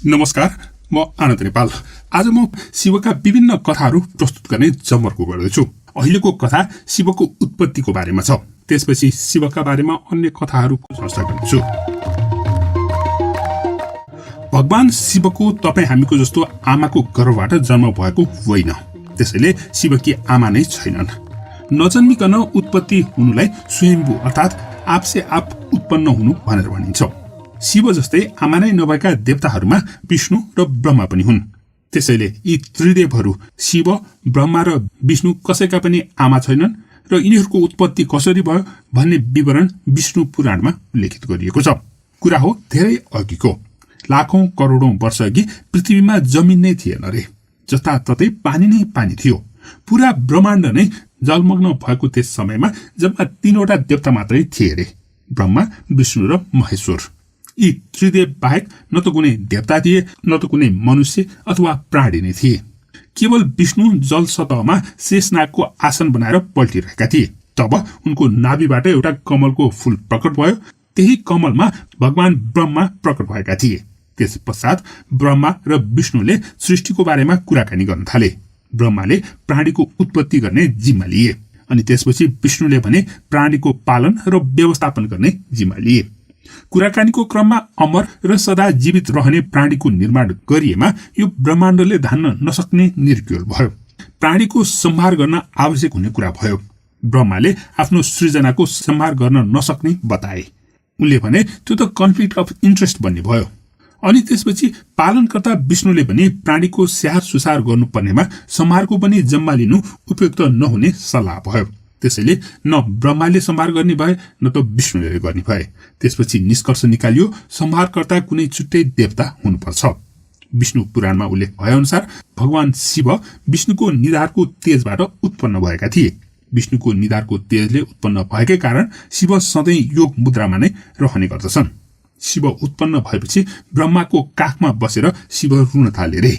नमस्कार, म आनन्द नेपाल। आज म शिवका विभिन्न कथाहरू प्रस्तुत गर्ने जमर्को गर्दैछु। अहिलेको कथा शिवको उत्पत्तिको बारेमा छ। त्यसपछि शिवका बारेमा अन्य कथाहरूको चर्चा गर्नेछु। भगवान शिवको तपाईँ हामीको जस्तो आमाको गर्भबाट जन्म भएको होइन, त्यसैले शिवकी आमा नै छैनन्। नजन्मिकन उत्पत्ति हुनुलाई स्वयम्भू अर्थात् आपसे आप उत्पन्न हुनु भनेर भनिन्छ। शिव जस्तै आमा नै नभएका देवताहरूमा विष्णु र ब्रह्मा पनि हुन्। त्यसैले यी त्रिदेवहरू शिव, ब्रह्मा र विष्णु कसैका पनि आमा छैनन् र यिनीहरूको उत्पत्ति कसरी भयो भन्ने विवरण विष्णु पुराणमा उल्लेखित गरिएको छ। कुरा हो धेरै अघिको, लाखौं करोडौं वर्ष अघि पृथ्वीमा जमिन नै थिएन रे, जताततै पानी नै पानी थियो। पूरा ब्रह्माण्ड नै जलमग्न भएको त्यस समयमा जम्मा 3वटा देवता मात्रै थिए रे, ब्रह्मा, विष्णु र महेश्वर। यी त्रिदेव बाहेक न त कुनै देवता थिए, न त कुनै मनुष्य अथवा प्राणी नै थिए। केवल विष्णु जल सतहमा शेषनागको आसन बनाएर पल्टिरहेका थिए। तब उनको नाभिबाट एउटा कमलको फूल प्रकट भयो। त्यही कमलमा भगवान ब्रह्मा प्रकट भएका थिए। त्यस पश्चात ब्रह्मा र विष्णुले सृष्टिको बारेमा कुराकानी गर्न थाले। ब्रह्माले प्राणीको उत्पत्ति गर्ने जिम्मा लिए, अनि त्यसपछि विष्णुले भने प्राणीको पालन र व्यवस्थापन गर्ने जिम्मा लिए। कुराकानीको क्रममा अमर र सदा जीवित रहने प्राणीको निर्माण गरिएमा यो ब्रह्माण्डले धान्न नसक्ने निर्क्युल भयो। प्राणीको संहार गर्न आवश्यक हुने कुरा भयो। ब्रह्माले आफ्नो सृजनाको संहार गर्न नसक्ने बताए। उनले भने त्यो त कन्फ्लिक्ट अफ इन्ट्रेस्ट भन्ने भयो। अनि त्यसपछि पालनकर्ता विष्णुले पनि प्राणीको स्याहार सुसार गर्नुपर्नेमा संहारको पनि जम्मा लिनु उपयुक्त नहुने सल्लाह भयो। त्यसैले न ब्रह्माले संहार गर्ने भए न त विष्णुले गर्ने भए। त्यसपछि निष्कर्ष निकालियो संहारकर्ता कुनै छुट्टै देवता हुनुपर्छ। विष्णु पुराणमा उल्लेख भए अनुसार भगवान शिव विष्णुको निधारको तेजबाट उत्पन्न भएका थिए। विष्णुको निधारको तेजले उत्पन्न भएकै कारण शिव सधैँ योग मुद्रामा नै रहने गर्दछन्। शिव उत्पन्न भएपछि ब्रह्माको काखमा बसेर शिव रुन थाले रे।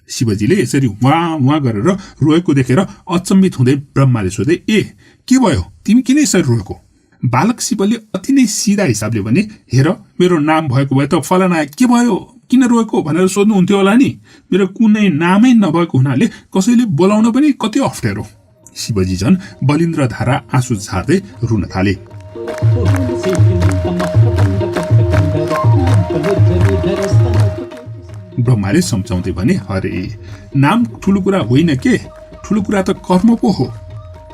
शिवजीले यसरी उहाँ गरेर रोएको देखेर अचम्मित हुँदै ब्रह्माले सोधे, ए के भयो, तिमी किन यसरी रोएको? बालक शिवले अति नै सिधा हिसाबले भने, हेर मेरो नाम भएको भए त फलाना के भयो, किन रोएको भनेर सोध्नुहुन्थ्यो होला नि। मेरो कुनै नामै नभएको हुनाले कसैले बोलाउन पनि कति अप्ठ्यारो। शिवजी झन् बलिन्द्र धारा आँसु झार्दै रुन थाले। ब्रह्माले सम्झाउँदै भने, अरे नाम ठुलो कुरा होइन के, ठुलो कुरा त कर्म पो हो।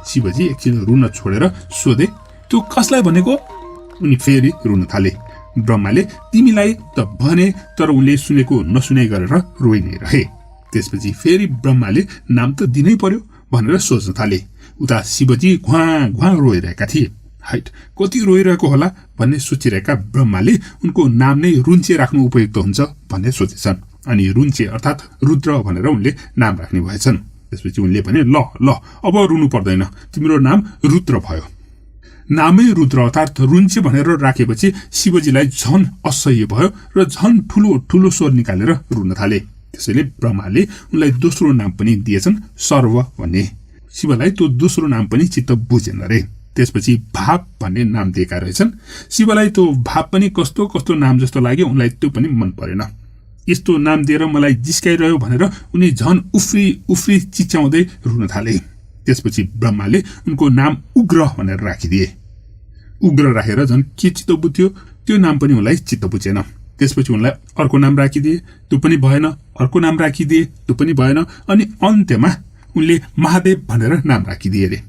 शिवजी एकछिन रुन छोडेर सोधे, त्यो कसलाई भनेको? उनी फेरि रुन थाले। ब्रह्माले तिमीलाई त भने, तर उनले सुनेको नसुने गरेर रोइ नै रहे। त्यसपछि फेरि ब्रह्माले नाम त दिनै पर्यो भनेर सोच्न थाले। उता शिवजी घुवा रोइरहेका थिए। हाइट कति रोइरहेको होला भन्ने सोचिरहेका ब्रह्माले उनको नाम नै रुन्चे राख्नु उपयुक्त हुन्छ भन्ने सोचेछन्। अनि रुन्चे अर्थात् रुद्र भनेर उनले नाम राख्ने भएछन्। त्यसपछि उनले भने, ल अब रुनु पर्दैन, तिम्रो नाम रुद्र भयो। नामै रुद्र अर्थात् रुन्चे भनेर राखेपछि शिवजीलाई झन असह्य भयो र झन ठुलो स्वर निकालेर रुन थाले। त्यसैले ब्रह्माले उनलाई दोस्रो नाम पनि दिएछन्, सर्व भन्ने। शिवलाई त्यो दोस्रो नाम पनि चित्त बुझेन रे। त्यसपछि भाव भन्ने नाम दिएका रहेछन्। शिवलाई त्यो भाव पनि कस्तो कस्तो नाम जस्तो लाग्यो, उनलाई त्यो पनि मन परेन। यस्तो नाम दिएर मलाई जिस्काइरह्यो भनेर उनी झन उफ्री चिच्याउँदै रुन थाले। त्यसपछि ब्रह्माले उनको नाम उग्र भनेर राखिदिए। उग्र राखेर झन् के चित्त बुझ्यो, त्यो नाम पनि उनलाई चित्त बुझेन। त्यसपछि उनलाई अर्को नाम राखिदिए, त्यो पनि भएन। अर्को नाम राखिदिए, त्यो पनि भएन। अनि अन्त्यमा उनले महादेव भनेर नाम राखिदिए रे।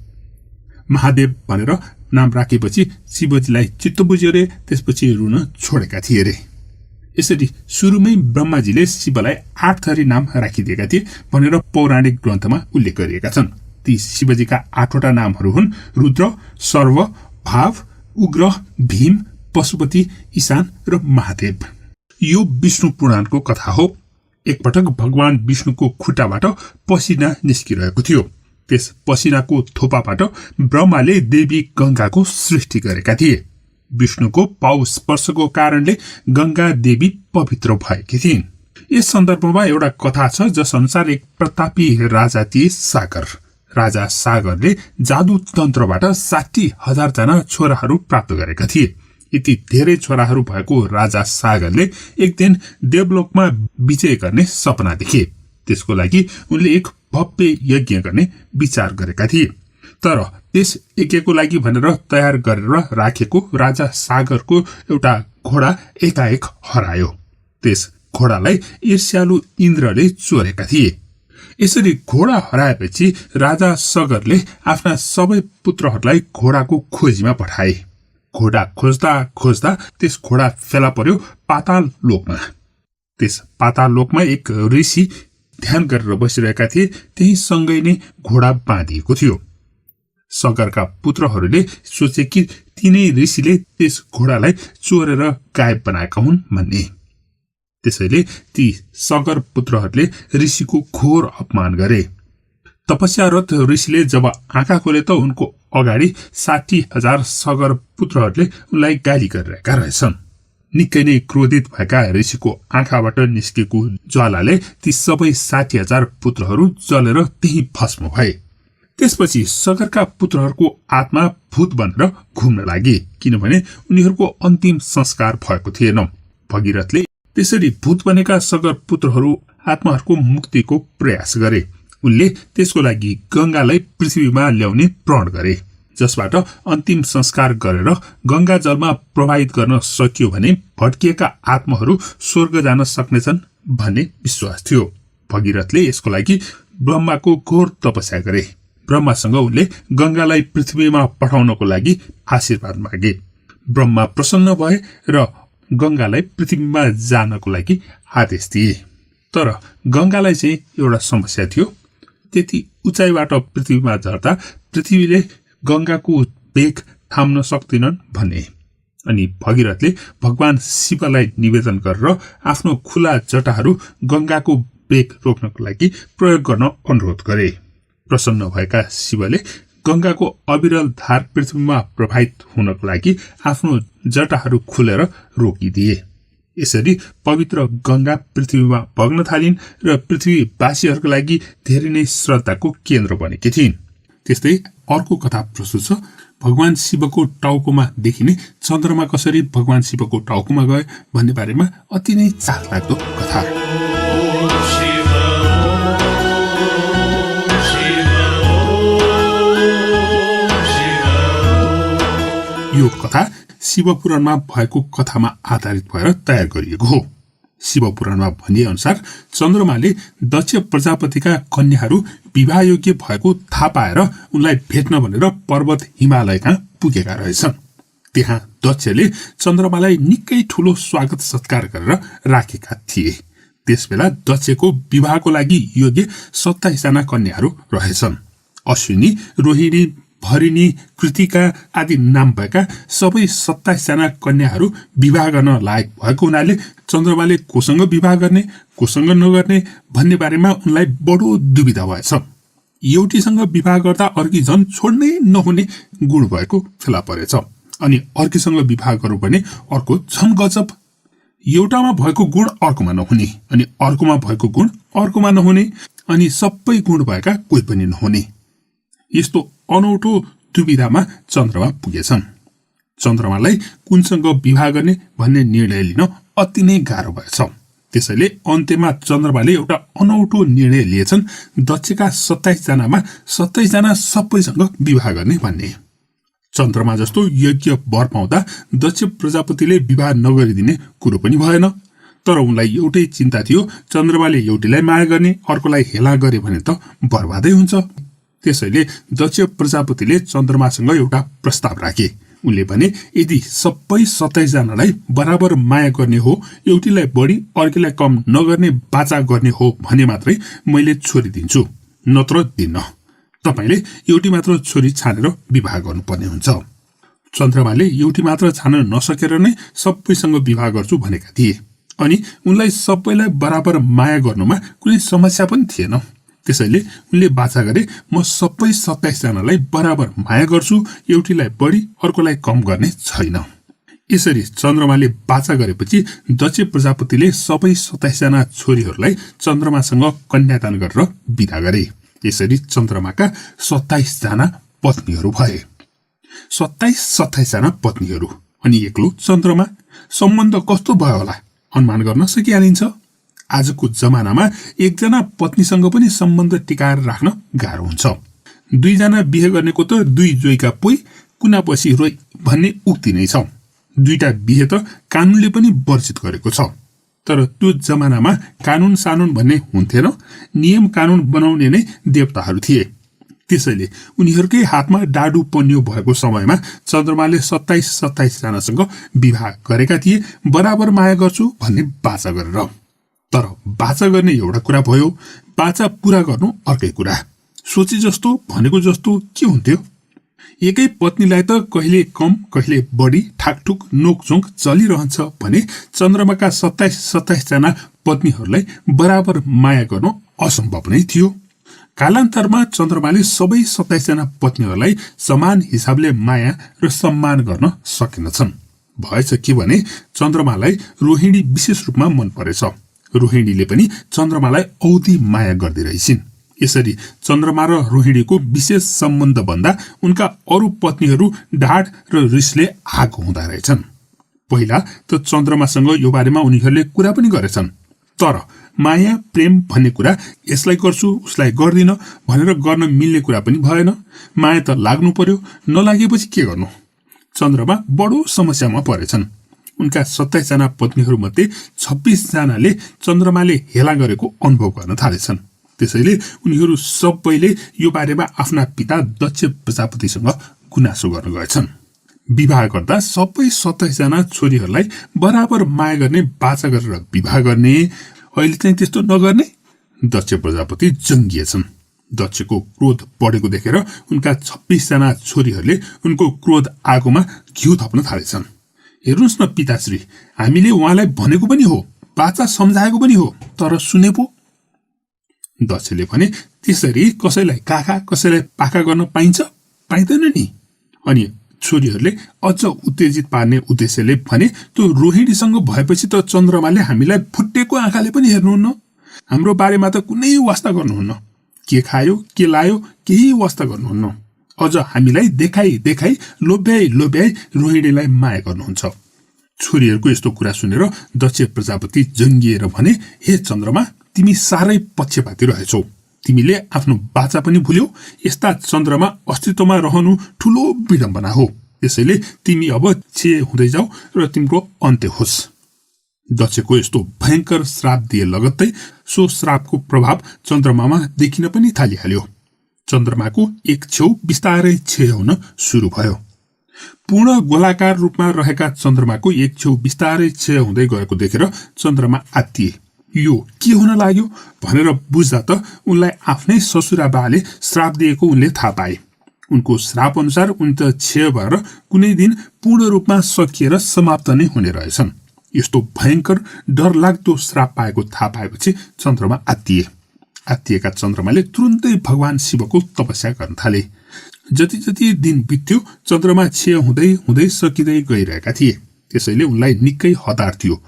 महादेव भनेर नाम राखेपछि शिवजीलाई चित्त बुझ्यो रे। त्यसपछि रुन छोडेका थिए रे। यसरी सुरुमै ब्रह्माजीले शिवलाई 8 थरी नाम राखिदिएका थिए भनेर पौराणिक ग्रन्थमा उल्लेख गरिएका छन्। ती शिवजीका 8वटा नामहरू हुन् रुद्र, सर्व, भाव, उग्र, भीम, पशुपति, ईशान र महादेव। यो विष्णु पुराणको कथा हो। एकपटक भगवान विष्णुको खुट्टाबाट पसिना निस्किरहेको थियो। त्यस पसिनाको थोपाबाट ब्रह्माले देवी गंगाको सृष्टि गरेका थिए। विष्णुको पाउ स्पर्शको कारणले गंगा देवी पवित्र भएकी थिइन्। यस सन्दर्भमा एउटा कथा छ जस अनुसार एक प्रतापी राजा थिए सागर। राजा सागरले जादु तन्त्रबाट 60,000 जना छोराहरू प्राप्त गरेका थिए। यति धेरै छोराहरू भएको राजा सागरले एक दिन देवलोकमा विजय गर्ने सपना देखे। त्यसको लागि उनले एक भव्य यज्ञ गर्ने विचार गरेका थिए। तर त्यस यज्ञको लागि भनेर तयार गरेर राखेको राजा सागरको एउटा घोडा एकाएक हरायो। त्यस घोडालाई ईर्ष्यालु इन्द्रले चोरेका थिए। यसरी घोडा हराएपछि राजा सगरले आफ्ना सबै पुत्रहरूलाई घोडाको खोजीमा पठाए। घोडा खोज्दा खोज्दा त्यस घोडा फेला पर्यो पाताल लोकमा। त्यस पाताल लोकमा एक ऋषि ध्यान गरेर बसिरहेका थिए। त्यही सँगै नै घोडा बाँधिएको थियो। सगरका पुत्रहरूले सोचे कि तिनै ऋषिले त्यस घोडालाई चोरेर गायब बनाएका हुन् भन्ने। त्यसैले ती सगर पुत्रहरूले ऋषिको घोर अपमान गरे। तपस्यारत ऋषिले जब आँखा खोले त उनको अगाडि 60,000 सगर पुत्रहरूले उनलाई गाली गरिरहेका रहेछन्। निकै नै क्रोधित भएका ऋषिको आँखाबाट निस्केको ज्वालाले ती सबै 60,000 पुत्रहरू जलेर त्यही भस्म भए। त्यसपछि सगरका पुत्रहरूको आत्मा भूत बनेर घुम्न लागे, किनभने उनीहरूको अन्तिम संस्कार भएको थिएन। भगीरथले त्यसरी भूत बनेका सगर पुत्रहरू आत्माहरूको मुक्तिको प्रयास गरे। उनले त्यसको लागि गंगालाई पृथ्वीमा ल्याउने प्रण गरे, जसबाट अन्तिम संस्कार गरेर गंगा जलमा प्रवाहित गर्न सकियो भने भट्किएका आत्माहरू स्वर्ग जान सक्नेछन् भन्ने विश्वास थियो। भगीरथले यसको लागि ब्रह्माको घोर तपस्या गरे। ब्रह्मासँग उनले गंगालाई पृथ्वीमा पठाउनको लागि आशीर्वाद मागे। ब्रह्मा प्रसन्न भए र गंगालाई पृथ्वीमा जानको लागि आदेश दिए। तर गंगालाई चाहिँ एउटा समस्या थियो। त्यति उचाइबाट पृथ्वीमा झर्दा पृथ्वीले गंगाको वेग थाम्न सक्दिनन् भन्ने। अनि भगीरथले भगवान शिवलाई निवेदन गरेर आफ्नो खुला जटाहरू गंगाको वेग रोक्नको लागि प्रयोग गर्न अनुरोध गरे। प्रसन्न भएका शिवले गंगाको अविरल धार पृथ्वीमा प्रवाहित हुनको लागि आफ्नो जटाहरू खुलेर रोकिदिए। यसरी पवित्र गंगा पृथ्वीमा बग्न थालिन् र पृथ्वीवासीहरूको लागि धेरै नै श्रद्धाको केन्द्र बनेकी थिइन्। त्यस्तै अर्को कथा प्रस्तुत छ। भगवान शिवको टाउकोमा देखिने चन्द्रमा कसरी भगवान शिवको टाउकोमा गए भन्ने बारेमा अति नै चाखलाग्दो कथा। यो कथा शिवपुराणमा भएको कथामा आधारित भएर तयार गरिएको हो। शिवपुराणमा भनिए अनुसार चन्द्रमाले दक्ष प्रजापतिका कन्याहरू विवाहयोग्य भएको थाहा पाएर उनलाई भेट्न भनेर पर्वत हिमालयका पुगेका रहेछन्। त्यहाँ दक्षले चन्द्रमालाई निकै ठूलो स्वागत सत्कार गरेर राखेका थिए। त्यसबेला दक्षको विवाहको लागि योग्य 27 जना कन्याहरू रहेछन्। अश्विनी, रोहिणी, भरिणी, कृतिका आदि नाम भएका सबै 27 जना कन्याहरू विवाह गर्न लायक भएको हुनाले चन्द्रमाले कोसँग विवाह गर्ने कोसँग नगर्ने भन्ने बारेमा उनलाई बडो दुविधा भएछ। एउटीसँग विवाह गर्दा अर्की झन् छोड्नै नहुने गुण भएको फेला परेछ। अनि अर्कीसँग विवाह गरौँ भने अर्को झन् गजब। एउटामा भएको गुण अर्कोमा नहुने, अनि अर्कोमा भएको गुण अर्कोमा नहुने, अनि सबै गुण भएका कोही पनि नहुने। यस्तो अनौठो दुविधामा चन्द्रमा पुगेछन्। चन्द्रमालाई कुनसँग विवाह गर्ने भन्ने निर्णय लिन अति नै गाह्रो भएछ। त्यसैले अन्त्यमा चन्द्रमाले एउटा अनौठो निर्णय लिएछन्, दक्षका 27 जनामा 27 जना सबैसँग विवाह गर्ने भन्ने। चन्द्रमा जस्तो योग्य वर पाउँदा दक्ष प्रजापतिले विवाह नगरिदिने कुरो पनि भएन। तर उनलाई एउटै चिन्ता थियो, चन्द्रमाले एउटीलाई माया गर्ने अर्कोलाई हेला गरे भने त बर्बादै हुन्छ। त्यसैले दक्ष प्रजापतिले चन्द्रमासँग एउटा प्रस्ताव राखे। उनले भने यदि सबै 27 जनालाई बराबर माया गर्ने हो, एउटीलाई बढी अर्कीलाई कम नगर्ने बाचा गर्ने हो भने मात्रै मैले छोरी दिन्छु, नत्र दिन्न। तपाईले एउटी मात्र छोरी छानेर विवाह गर्नुपर्ने हुन्छ। चन्द्रमाले एउटी मात्र छान्न नसकेर नै सबैसँग विवाह गर्छु भनेका थिए। अनि उनलाई सबैलाई बराबर माया गर्नुमा कुनै समस्या पनि थिएन। त्यसैले उनले बाचा गरे, म सबै 27 जनालाई बराबर माया गर्छु, एउटीलाई बढी अर्कोलाई कम गर्ने छैन। यसरी चन्द्रमाले बाचा गरेपछि दक्ष प्रजापतिले सबै 27 जना छोरीहरूलाई चन्द्रमासँग कन्यादान गरेर बिदा गरे। यसरी चन्द्रमाका 27 जना पत्नीहरू भए। 27 जना पत्नीहरू अनि एक्लो चन्द्रमा। सम्बन्ध कस्तो भयो होला अनुमान गर्न सकिहालिन्छ। आजको जमानामा एकजना पत्नीसँग पनि सम्बन्ध टिकाएर राख्न गाह्रो हुन्छ। दुईजना बिहे गर्नेको त दुई जोइका पोइ कुनापछि रोइ भन्ने उक्ति नै छ। दुईटा बिहे त कानूनले पनि वर्जित गरेको छ। तर त्यो जमानामा कानून सानुन भन्ने हुन्थेन, नियम कानून बनाउने नै देवताहरू थिए। त्यसैले उनीहरूकै हातमा डाडु पन्यो भएको समयमा चन्द्रमाले 27 जनासँग विवाह गरेका थिए, बराबर माया गर्छु भन्ने बाचा गरेर। तर बाचा गर्ने एउटा कुरा भयो, बाचा पूरा गर्नु अर्कै कुरा। सोचे जस्तो भनेको जस्तो के हुन्थ्यो? एकै पत्नीलाई त कहिले कम कहिले बढी ठाकठुक नोकझोक चलिरहन्छ भने चन्द्रमाका 27 जना पत्नीहरूलाई बराबर माया गर्नु असम्भव नै थियो। कालान्तरमा चन्द्रमाले सबै 27 जना पत्नीहरूलाई समान हिसाबले माया र सम्मान गर्न सकेनछन्। भएछ के भने चन्द्रमालाई रोहिणी विशेष रूपमा मन परेछ। रोहिणीले पनि चन्द्रमालाई औधी माया गर्दै रहेछिन्। यसरी चन्द्रमा र रोहिणीको विशेष सम्बन्ध भन्दा उनका अरू पत्नीहरू ढाड र रिसले आगो हुँदा रहेछन्। पहिला त चन्द्रमासँग यो बारेमा उनीहरूले कुरा पनि गरेछन्। तर माया प्रेम भन्ने कुरा यसलाई गर्छु उसलाई गर्दिन भनेर गर्न मिल्ने कुरा पनि भएन। माया त लाग्नु पर्यो, नलागेपछि के गर्नु? चन्द्रमा बडो समस्यामा परेछन्। उनका 27 जना पत्नीहरूमध्ये 26 जनाले चन्द्रमाले हेला गरेको अनुभव गर्न थालेछन्। त्यसैले उनीहरू सबैले यो बारेमा आफ्ना पिता दक्ष प्रजापतिसँग गुनासो गर्न गएछन्। विवाह गर्दा सबै 27 जना छोरीहरूलाई बराबर माया गर्ने बाचा गरेर विवाह गर्ने, अहिले चाहिँ त्यस्तो नगर्ने? दक्ष प्रजापति जङ्गिएछन्। दक्षको क्रोध बढेको देखेर उनका 26 जना छोरीहरूले उनको क्रोध आगोमा घिउ थप्न थालेछन्। हेर्नुहोस् न पिताश्री, हामीले उहाँलाई भनेको पनि हो, बाचा सम्झाएको पनि हो, तर सुने पो? दक्षले भने, त्यसरी कसैलाई काका कसैलाई पाका गर्न पाइन्छ? पाइँदैन नि। अनि छोरीहरूले अझ उत्तेजित पार्ने उद्देश्यले भने, त्यो रोहिणीसँग भएपछि त चन्द्रमाले हामीलाई फुटेको आँखाले पनि हेर्नुहुन्न, हाम्रो बारेमा त कुनै वास्ता गर्नुहुन्न, के खायो के लायो केही वास्ता गर्नुहुन्न, अझ हामीलाई देखाई लोभ्याई रोहिणीलाई माया गर्नुहुन्छ। छोरीहरूको यस्तो कुरा सुनेर दक्ष प्रजापति जङ्गिएर भने, हे चन्द्रमा, तिमी साह्रै पक्षपाती रहेछौ। तिमीले आफ्नो बाचा पनि भुल्यौ। यस्ता चन्द्रमा अस्तित्वमा रहनु ठुलो विडम्बना हो। त्यसैले तिमी अब छे हुँदै जाऊ र तिम्रो अन्त्य होस्। दक्षको यस्तो भयंकर श्राप दिए लगत्तै सो श्रापको प्रभाव चन्द्रमामा देखिन पनि थालिहाल्यो। चन्द्रमाको एक छेउ बिस्तारै क्षय हुन सुरु भयो। पूर्ण गोलाकार रूपमा रहेका चन्द्रमाको एक छेउ बिस्तारै क्षय हुँदै गएको देखेर चन्द्रमा आत्तिए। यो के हुन लाग्यो भनेर बुझ्दा त उनलाई आफ्नै ससुराबाले श्राप दिएको उनले थाहा पाए। उनको श्राप अनुसार उनी त क्षय भएर कुनै दिन पूर्ण रूपमा सकिएर समाप्त नै हुने रहेछन्। यस्तो भयंकर डरलाग्दो श्राप पाएको थाहा पाएपछि चन्द्रमा आत्तिएका चन्द्रमाले तुरुन्तै भगवान शिवको तपस्या गर्न थाले। जति जति दिन बित्यो चन्द्रमा क्षय हुँदै सकिँदै गइरहेका थिए। त्यसैले उनलाई निकै हतार थियो।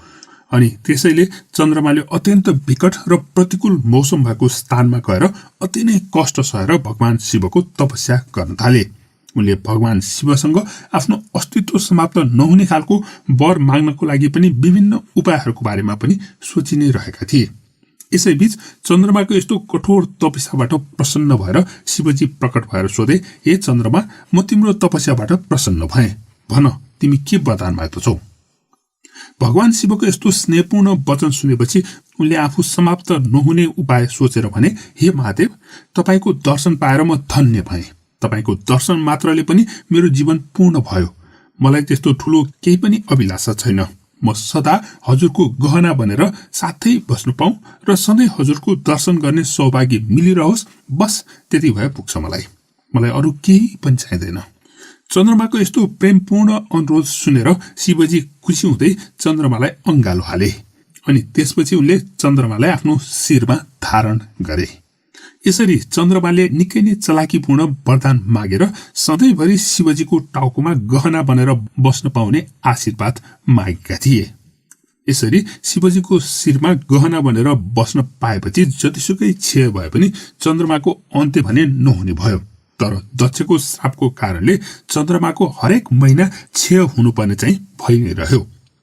अनि त्यसैले चन्द्रमाले अत्यन्त विकट र प्रतिकूल मौसम भएको स्थानमा गएर अति नै कष्ट सहेर भगवान शिवको तपस्या गर्न थाले। उनले भगवान शिवसँग आफ्नो अस्तित्व समाप्त नहुने खालको वर माग्नको लागि पनि विभिन्न उपायहरूको बारेमा पनि सोचि नै रहेका थिए। यसैबीच चन्द्रमाको यस्तो कठोर तपस्याबाट प्रसन्न भएर शिवजी प्रकट भएर सोधे, हे चन्द्रमा, म तिम्रो तपस्याबाट प्रसन्न भएँ, भन तिमी के वरदान माग्दछौ? भगवान शिवको यस्तो स्नेहपूर्ण वचन सुनेपछि उनले आफू समाप्त नहुने उपाय सोचेर भने, हे महादेव, तपाईको दर्शन पाएर म धन्य भएँ। तपाईको दर्शन मात्रले पनि मेरो जीवन पूर्ण भयो। मलाई त्यस्तो ठुलो केही पनि अभिलाषा छैन। म सदा हजुरको गहना बनेर साथै बस्नु पाऊँ र सधैँ हजुरको दर्शन गर्ने सौभाग्य मिलिरहोस्, बस त्यति भए पुग्छ। मलाई अरू केही पनि चाहिँदैन। चन्द्रमाको यस्तो प्रेमपूर्ण अनुरोध सुनेर शिवजी खुसी हुँदै चन्द्रमालाई अङ्गालो हाले। अनि त्यसपछि उनले चन्द्रमालाई आफ्नो शिरमा धारण गरे। यसरी चन्द्रमाले निकै नै चलाकीपूर्ण वरदान मागेर सधैँभरि शिवजीको टाउकोमा गहना बनेर बस्न पाउने आशीर्वाद मागेका थिए। यसरी शिवजीको शिरमा गहना बनेर बस्न पाएपछि जतिसुकै क्षय भए पनि चन्द्रमाको अन्त्य भने नहुने भयो। तर दक्षको श्रापको कारणले चन्द्रमाको हरेक महिना क्षय हुनुपर्ने चाहिँ भइ नै रह्यो।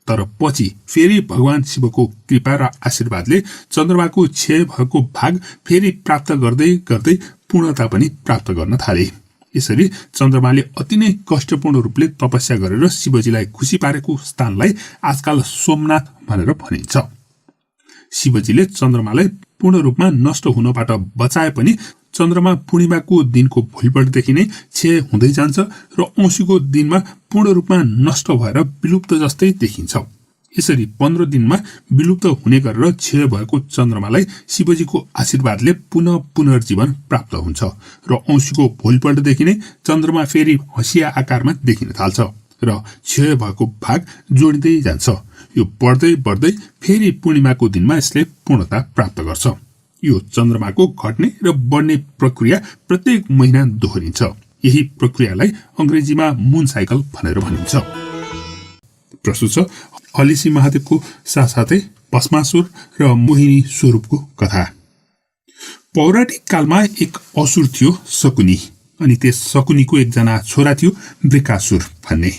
तर पछि फेरि भगवान शिवको कृपा र आशीर्वादले चन्द्रमाको क्षय भएको भाग फेरि प्राप्त गर्दै गर्दै पूर्णता पनि प्राप्त गर्न थाले। यसरी चन्द्रमाले अति नै कष्टपूर्ण रूपले तपस्या गरेर शिवजीलाई खुसी पारेको स्थानलाई आजकाल सोमनाथ भनेर भनिन्छ। शिवजीले चन्द्रमालाई पूर्ण रूपमा नष्ट हुनबाट बचाए पनि चन्द्रमा पूर्णिमाको दिनको भोलिपल्टदेखि नै क्षय हुँदै जान्छ र औँसीको दिनमा पूर्ण रूपमा नष्ट भएर विलुप्त जस्तै देखिन्छ। यसरी 15 दिनमा विलुप्त हुने गरेर क्षय भएको चन्द्रमालाई शिवजीको आशीर्वादले पुनः पुनर्जीवन प्राप्त हुन्छ र औँसीको भोलिपल्टदेखि नै चन्द्रमा फेरि हँसिया आकारमा देखिन थाल्छ र क्षय भएको भाग जोडिँदै जान्छ। यो बढ्दै बढ्दै फेरि पूर्णिमाको दिनमा यसले पूर्णता प्राप्त गर्छ। यो चन्द्रमाको घट्ने र बढ्ने प्रक्रिया प्रत्येक महिना दोहोरिन्छ। यही प्रक्रियालाई अंग्रेजीमा मून साइकल भनेर भनिन्छ। प्रस्तुत छ हलेसी महादेवको साथसाथै भस्मासुर र मोहिनी स्वरूपको कथा। पौराणिक कालमा एक असुर थियो शकुनी, अनि त्यस शकुनीको एकजना छोरा थियो वृकासुर भन्ने।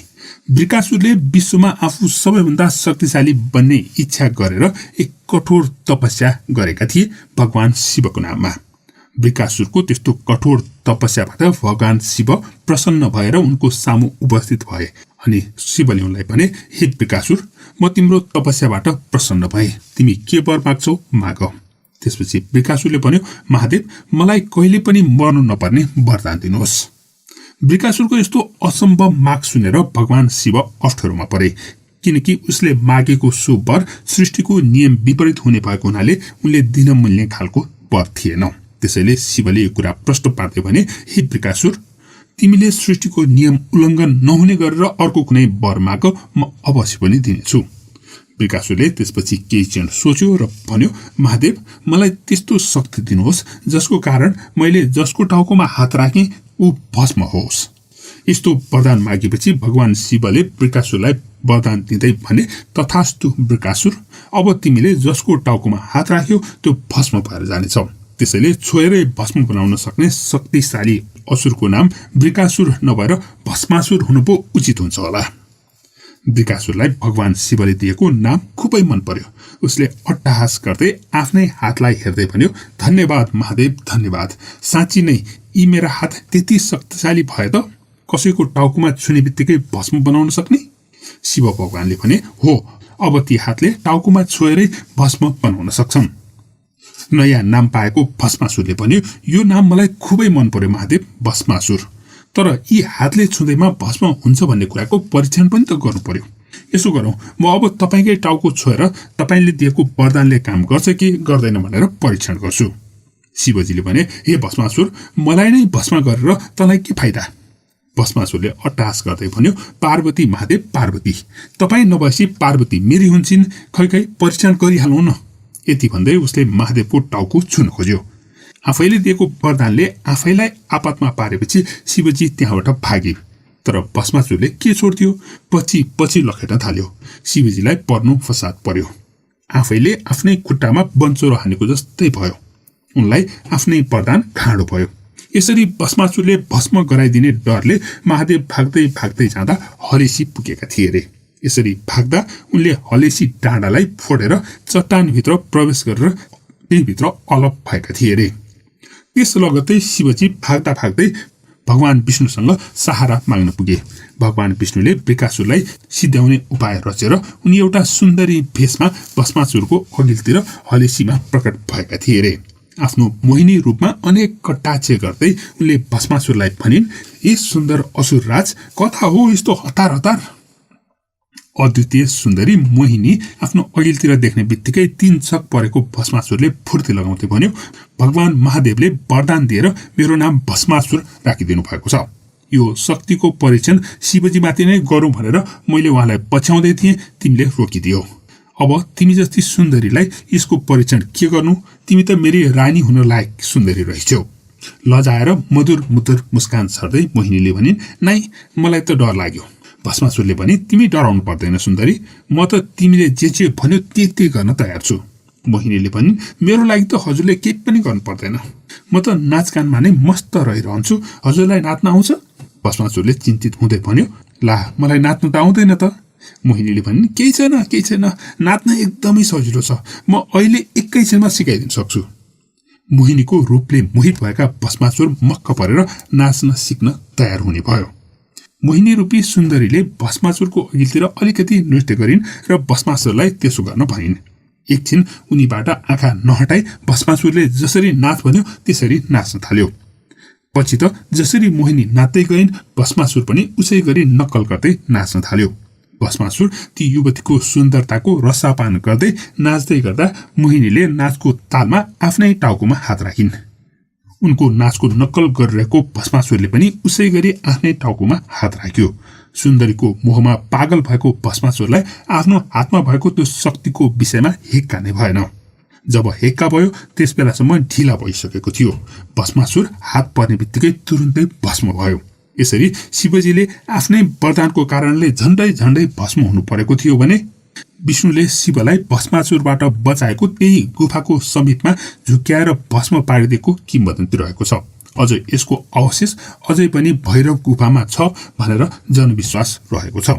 वृकासुरले विश्वमा आफू सबैभन्दा शक्तिशाली बन्ने इच्छा गरेर एक कठोर तपस्या गरेका थिए भगवान शिवको नाममा। वृकासुरको त्यस्तो कठोर तपस्याबाट भगवान शिव प्रसन्न भएर उनको सामु उपस्थित भए अनि शिवले उनलाई भने, हे वृकासुर, म तिम्रो तपस्याबाट प्रसन्न भए, तिमी के वर माग्छौ माग। त्यसपछि वृकासुरले भन्यो, महादेव, मलाई कहिले पनि मर्नु नपर्ने वरदान दिनुहोस्। वृकासुरको यस्तो असम्भव माग सुनेर भगवान शिव अप्ठ्यारोमा परे, किनकि उसले मागेको सो वर सृष्टिको नियम विपरीत हुने भएको हुनाले उनले दिन मिल्ने खालको वर थिएन। त्यसैले शिवले यो कुरा प्रश्न पार्दै भने, हे वृकासुर, तिमीले सृष्टिको नियम उल्लङ्घन नहुने गरेर अर्को कुनै वर माग, म अवश्य पनि दिनेछु। वृकासुरले त्यसपछि केही क्षण सोच्यो र भन्यो, महादेव, मलाई त्यस्तो शक्ति दिनुहोस् जसको कारण मैले जसको टाउकोमा हात राखेँ ऊ भस्म होस्। यस्तो वरदान मागेपछि भगवान शिवले वृकासुरलाई वरदान दिँदै भने, तथास्तु वृकासुर, अब तिमीले जसको टाउकोमा हात राख्यो त्यो भस्म भएर जानेछ। त्यसैले छोएरै भस्म बनाउन सक्ने शक्तिशाली असुरको नाम वृकासुर नभएर भस्मासुर हुनु पो उचित हुन्छ होला। वृकासुरलाई भगवान शिवले दिएको नाम खुबै मन पर्यो। उसले अट्टहास गर्दै आफ्नै हातलाई हेर्दै भन्यो, धन्यवाद महादेव, धन्यवाद। साँच्ची नै यी मेरा हात त्यति शक्तिशाली भए त कसैको टाउकोमा छुने बित्तिकै भस्म बनाउन सक्ने? शिव भगवानले भने, हो, अब ती हातले टाउकोमा छोएरै भस्म बनाउन सक्छन्। नयाँ नाम पाएको भस्मासुरले भन्यो, यो नाम मलाई खुबै मन पर्यो महादेव, भस्मासुर। तर यी हातले छुँदैमा भस्म हुन्छ भन्ने कुराको परीक्षण पनि त गर्नु पर्यो। यसो गरौँ, म अब तपाईँकै टाउको छोएर तपाईँले दिएको वरदानले काम गर्छ कि गर्दैन भनेर परीक्षण गर्छु। शिवजीले भने, हे भस्मासुर, मलाई नै भस्म गरेर तँलाई के फाइदा? भस्मासुरले अट्टहास गर्दै भन्यो, पार्वती महादेव, पार्वती, तपाईँ नभएपछि पार्वती मेरी हुन्छन्, खै परीक्षण गरिहालौँ न। यति भन्दै उसले महादेवको टाउको छुन खोज्यो। आफैले दिएको वरदानले आफैलाई आपतमा पारेपछि शिवजी त्यहाँबाट भागे। तर भस्मासुरले के छोड्थ्यो, पछि लखेट्न थाल्यो। शिवजीलाई पर्नु फसाद पर्यो। आफैले आफ्नै खुट्टामा बन्चोरो हानेको जस्तै भयो। उनलाई आफ्नै वरदान खाँडो भयो। यसरी भस्मासुरले भस्म गराइदिने डरले महादेव भाग्दै भाग्दै जाँदा हलेसी पुगेका थिए रे। यसरी भाग्दा उनले हलेसी डाँडालाई फोडेर चट्टानभित्र प्रवेश गरेर त्यहीभित्र अलप भएका थिए रे। त्यस लगत्तै शिवजी भाग्दा भाग्दै भगवान विष्णुसँग सहारा माग्न पुगे। भगवान विष्णुले वृकासुरलाई सिध्याउने उपाय रचेर उनी एउटा सुन्दरी भेषमा भस्मासुरको अघिल्तिर हलेसीमा प्रकट भएका थिए रे। आफ्नो मोहिनी रूपमा अनेक कटाक्ष गर्दै उनले भस्मासुरलाई भनिन्, ए सुन्दर असुरराज, कथा हो यस्तो हतार हतार? अद्वितीय सुन्दरी मोहिनी आफ्नो अघिल्तिर देख्ने बित्तिकै 3 छक परेको भस्मासुरले फुर्ती लगाउँदै भन्यो, भगवान महादेवले वरदान दिएर मेरो नाम भस्मासुर राखिदिनु भएको छ। यो शक्तिको परीक्षण शिवजीमाथि नै गरौँ भनेर मैले उहाँलाई पछ्याउँदै थिएँ, तिमीले रोकिदियो। अब तिमी जस्ती सुन्दरीलाई यसको परीक्षण के गर्नु? तिमी त मेरी रानी हुन लायक सुन्दरी रहेछौ। लजाएर मधुर मुधुर मुस्कान छर्दै मोहिनीले भनिन्, नाइ, मलाई त डर लाग्यो। भस्मासुरले भने, तिमी डराउनु पर्दैन सुन्दरी, म त तिमीले जे भन्यो त्यति गर्न तयार छु। मोहिनीले भनिन्, मेरो लागि त हजुरले केही पनि गर्नु पर्दैन, म त नाचगानमा नै मस्त रहिरहन्छु, हजुरलाई नाच्न आउँछ? भष्मासुरले चिन्तित हुँदै भन्यो, ला मलाई नाच्नु त आउँदैन त। मोहिनीले भनिन्, केही छैन, नाच्न एकदमै सजिलो छ, म अहिले एकैछिनमा सिकाइदिन सक्छु। मोहिनीको रूपले मोहित भएका भष्मासुर मक्क परेर नाच्न सिक्न तयार हुने भयो। मोहिनी रूपी सुन्दरीले भष्मासुरको अघिल्तिर अलिकति नृत्य गरिन् र भष्मासुरलाई त्यसो गर्न भनिन्। एकछिन उनीबाट आँखा नहटाई भष्मासुरले जसरी नाच भन्यो त्यसरी नाच्न थाल्यो। पछि त जसरी मोहिनी नाच्दै गइन्, भष्मासुर पनि उसै गरी नक्कल गर्दै नाच्न थाल्यो। भष्मासुर ती युवतीको सुन्दरताको रसापान गर्दै नाच्दै गर्दा मोहिनीले नाचको तालमा आफ्नै टाउकोमा हात राखिन्। उनको नाचको नक्कल गरिरहेको भष्मासुरले पनि उसै गरी आफ्नै टाउकोमा हात राख्यो। सुन्दरीको मोहमा पागल भएको भष्मासुरलाई आफ्नो हातमा भएको त्यो शक्तिको विषयमा हेक्का नै भएन। जब हेक्का भयो त्यस बेलासम्म ढिला भइसकेको थियो। भष्मासुर हात पर्ने बित्तिकै तुरुन्तै भस्म भयो। यसरी शिवजीले आफ्नै वरदानको कारणले झण्डै भस्म हुनु परेको थियो भने विष्णुले शिवलाई भस्मासुरबाट बचाएको त्यही गुफाको समीपमा झुक्क्याएर भस्म पारिदिएको किम्वदन्ती रहेको छ। अझ यसको अवशेष अझै पनि भैरव गुफामा छ भनेर जनविश्वास रहेको छ।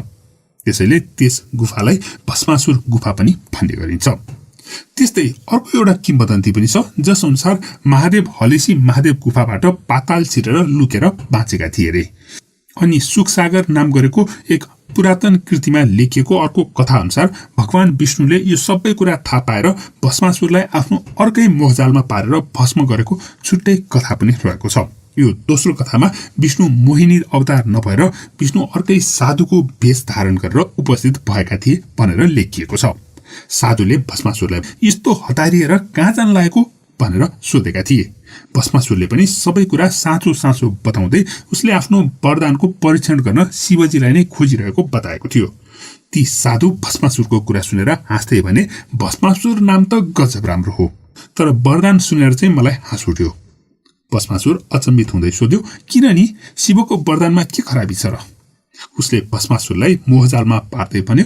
त्यसैले त्यस गुफालाई भस्मासुर गुफा पनि भन्ने गरिन्छ। त्यस्तै अर्को एउटा किम्वदन्ती पनि छ, जस अनुसार महादेव हलेसी महादेव गुफाबाट पाताल छिरेर लुकेर बाँचेका थिए रे। अनि सुखसागर नाम गरेको एक पुरातन कृतिमा लेखिएको अर्को कथा अनुसार भगवान विष्णुले यो सबै कुरा थाहा पाएर भस्मासुरलाई आफ्नो अर्कै मोहजालमा पारेर भस्म गरेको छुट्टै कथा पनि रहेको छ। यो दोस्रो कथामा विष्णु मोहिनी अवतार नभएर विष्णु अर्कै साधुको भेष धारण गरेर उपस्थित भएका थिए भनेर लेखिएको छ। साधुले भस्मासुरलाई यस्तो हतारिएर कहाँ जान लागेको भनेर सोधेका थिए। भस्मासुरले पनि सबै कुरा साँचो बताउँदै उसले आफ्नो वरदानको परीक्षण गर्न शिवजीलाई नै खोजिरहेको बताएको थियो। ती साधु भस्मासुरको कुरा सुनेर हाँस्दै भने, भस्मासुर नाम त गजब राम्रो हो, तर वरदान सुनेर चाहिँ मलाई हाँस उठ्यो। भस्मासुर अचम्मित हुँदै सोध्यो, किन नि, शिवको वरदानमा के खराबी छ र? उसले भस्मासुरलाई मोहजालमा पार्दै भन्यो,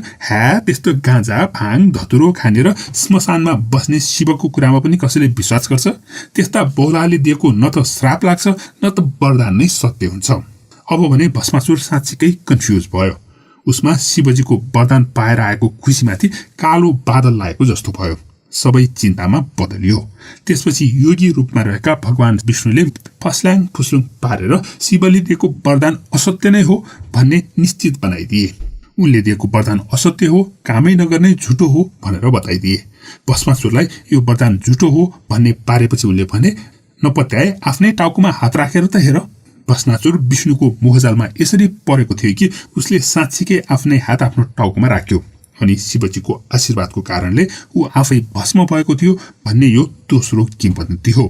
त्यस्तो गाँजा भाङ धतुरो खानेर श्मशानमा बस्ने शिवको कुरामा पनि कसैले विश्वास गर्छ? त्यस्ता बहुलाले दिएको न त श्राप लाग्छ न त वरदान नै सत्य हुन्छ। अब भने भस्मासुर साँच्चीकै कन्फ्युज भयो। उसमा शिवजीको वरदान पाएर आएको खुसीमाथि कालो बादल लागेको जस्तो भयो। सबै चिन्तामा बदलियो। त्यसपछि योगी रूपमा रहेका भगवान विष्णुले फस्ल्याङ फुस्लुङ पारेर शिवले दिएको वरदान असत्य नै हो भन्ने निश्चित बनाइदिए। उनले दिएको वरदान असत्य हो, कामै नगर्ने झुटो हो भनेर बताइदिए। भस्मासुरलाई यो वरदान झुटो हो भन्ने पारेपछि उनले भने, नपत्याए आफ्नै टाउकोमा हात राखेर त हेर। भस्मासुर विष्णुको मोहजालमा यसरी परेको थियो कि उसले साँच्चीकै आफ्नै हात आफ्नो टाउकोमा राख्यो अनि शिवजीको आशीर्वादको कारणले ऊ आफै भस्म भएको थियो भन्ने यो दोस्रो किम्वदन्ती हो।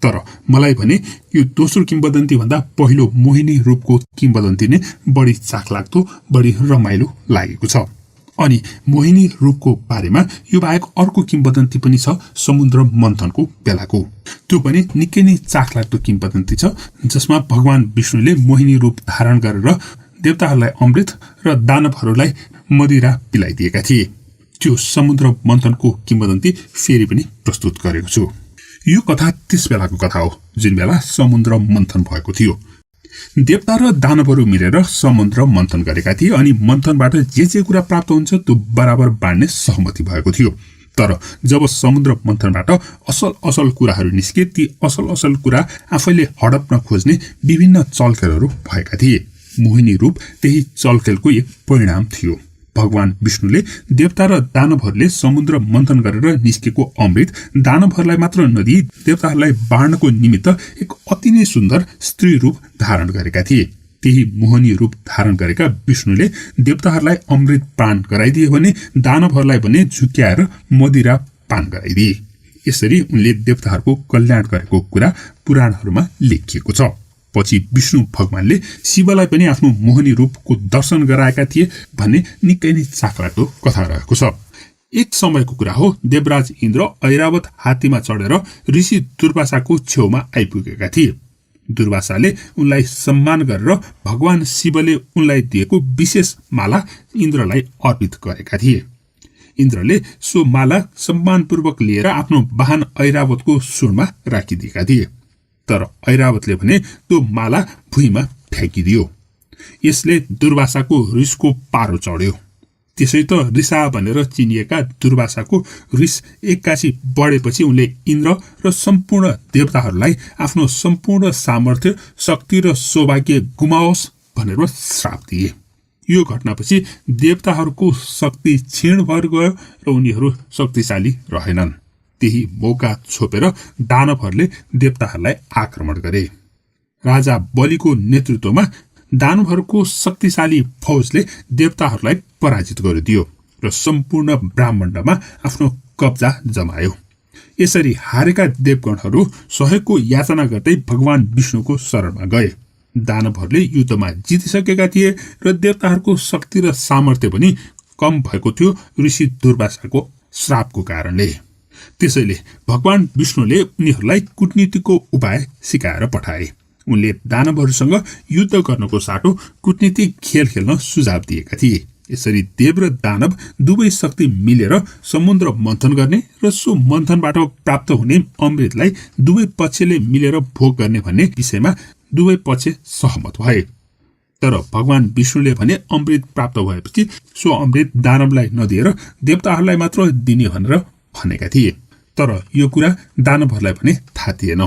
तर मलाई भने यो दोस्रो किम्वदन्ती भन्दा पहिलो मोहिनी रूपको किम्वदन्ती नै बढी चाखलाग्दो, बढी रमाइलो लागेको छ। अनि मोहिनी रूपको बारेमा यो बाहेक अर्को किम्वदन्ती पनि छ, समुद्र मन्थनको बेलाको। त्यो पनि निकै नै चाखलाग्दो किम्वदन्ती छ, जसमा भगवान विष्णुले मोहिनी रूप धारण गरेर देवताहरूलाई अमृत र दानवहरूलाई मदिरा पिलाइदिएका थिए। त्यो समुद्र मन्थनको किम्वदन्ती फेरि पनि प्रस्तुत गरेको छु। यो कथा त्यस बेलाको कथा हो जुन बेला समुद्र मन्थन भएको थियो। देवता र दानवहरू मिलेर समुद्र मन्थन गरेका थिए अनि मन्थनबाट जे कुरा प्राप्त हुन्छ त्यो बराबर बाँड्ने सहमति भएको थियो। तर जब समुद्र मन्थनबाट असल कुराहरू निस्के, ती असल कुरा आफैले हडप्न खोज्ने विभिन्न चलखेलहरू भएका थिए। मोहिनी रूप त्यही चलखेलको एक परिणाम थियो। भगवान विष्णुले देवता र दानवहरूले समुद्र मन्थन गरेर निस्केको अमृत दानवहरूलाई मात्र नदिई देवताहरूलाई बाँड्नको निमित्त एक अति नै सुन्दर स्त्री रूप धारण गरेका थिए। त्यही मोहिनी रूप धारण गरेका विष्णुले देवताहरूलाई अमृत पान गराइदिए भने दानवहरूलाई भने झुक्क्याएर मदिरा पान गराइदिए। यसरी उनले देवताहरूको कल्याण गरेको कुरा पुराणहरूमा लेखिएको छ। पछि विष्णु भगवानले शिवलाई पनि आफ्नो मोहिनी रूपको दर्शन गराएका थिए भन्ने निकै नै चाखलाग्दो कथा रहेको छ। एक समयको कुरा हो, देवराज इन्द्र ऐरावत हात्तीमा चढेर ऋषि दुर्वासाको छेउमा आइपुगेका थिए। दुर्वासाले उनलाई सम्मान गरेर भगवान शिवले उनलाई दिएको विशेष माला इन्द्रलाई अर्पित गरेका थिए। इन्द्रले सो माला सम्मानपूर्वक लिएर आफ्नो वाहन ऐरावतको सुनमा राखिदिएका थिए। तर ऐरावतले भने त्यो माला भुइँमा फ्याँकिदियो। यसले दुर्वासाको रिसको पारो चढ्यो। त्यसै त रिसा भनेर चिनिएका दुर्वासाको रिस एक्कासी बढेपछि उनले इन्द्र र सम्पूर्ण देवताहरूलाई आफ्नो सम्पूर्ण सामर्थ्य, शक्ति र सौभाग्य गुमाओस् भनेर श्राप दिए। यो घटनापछि देवताहरूको शक्ति क्षीण भएर गयो र उनीहरू शक्तिशाली रहेनन्। त्यही मौका छोपेर दानवहरूले देवताहरूलाई आक्रमण गरे। राजा बलिको नेतृत्वमा दानवहरूको शक्तिशाली फौजले देवताहरूलाई पराजित गरिदियो र सम्पूर्ण ब्राह्मण्डमा आफ्नो कब्जा जमायो। यसरी हारेका देवगणहरू सहयोगको याचना गर्दै भगवान विष्णुको शरणमा गए। दानवहरूले युद्धमा जितिसकेका थिए र देवताहरूको शक्ति र सामर्थ्य पनि कम भएको थियो ऋषि दुर्वासाको श्रापको कारणले। त्यसैले भगवान विष्णुले उनीहरूलाई कूटनीतिको उपाय सिकाएर पठाए। उनले दानवहरूसँग युद्ध गर्नको साटो कूटनीतिक खेल खेल्न सुझाव दिएका थिए। यसरी देव र दानव दुवै शक्ति मिलेर समुद्र मन्थन गर्ने र सो मन्थनबाट प्राप्त हुने अमृतलाई दुवै पक्षले मिलेर भोग गर्ने भन्ने विषयमा दुवै पक्ष सहमत भए। तर भगवान विष्णुले भने अमृत प्राप्त भएपछि सो अमृत दानवलाई नदिएर देवताहरूलाई मात्र दिने भनेर भनेका थिए। तर यो कुरा दानवहरूलाई भने थाहा थिएन।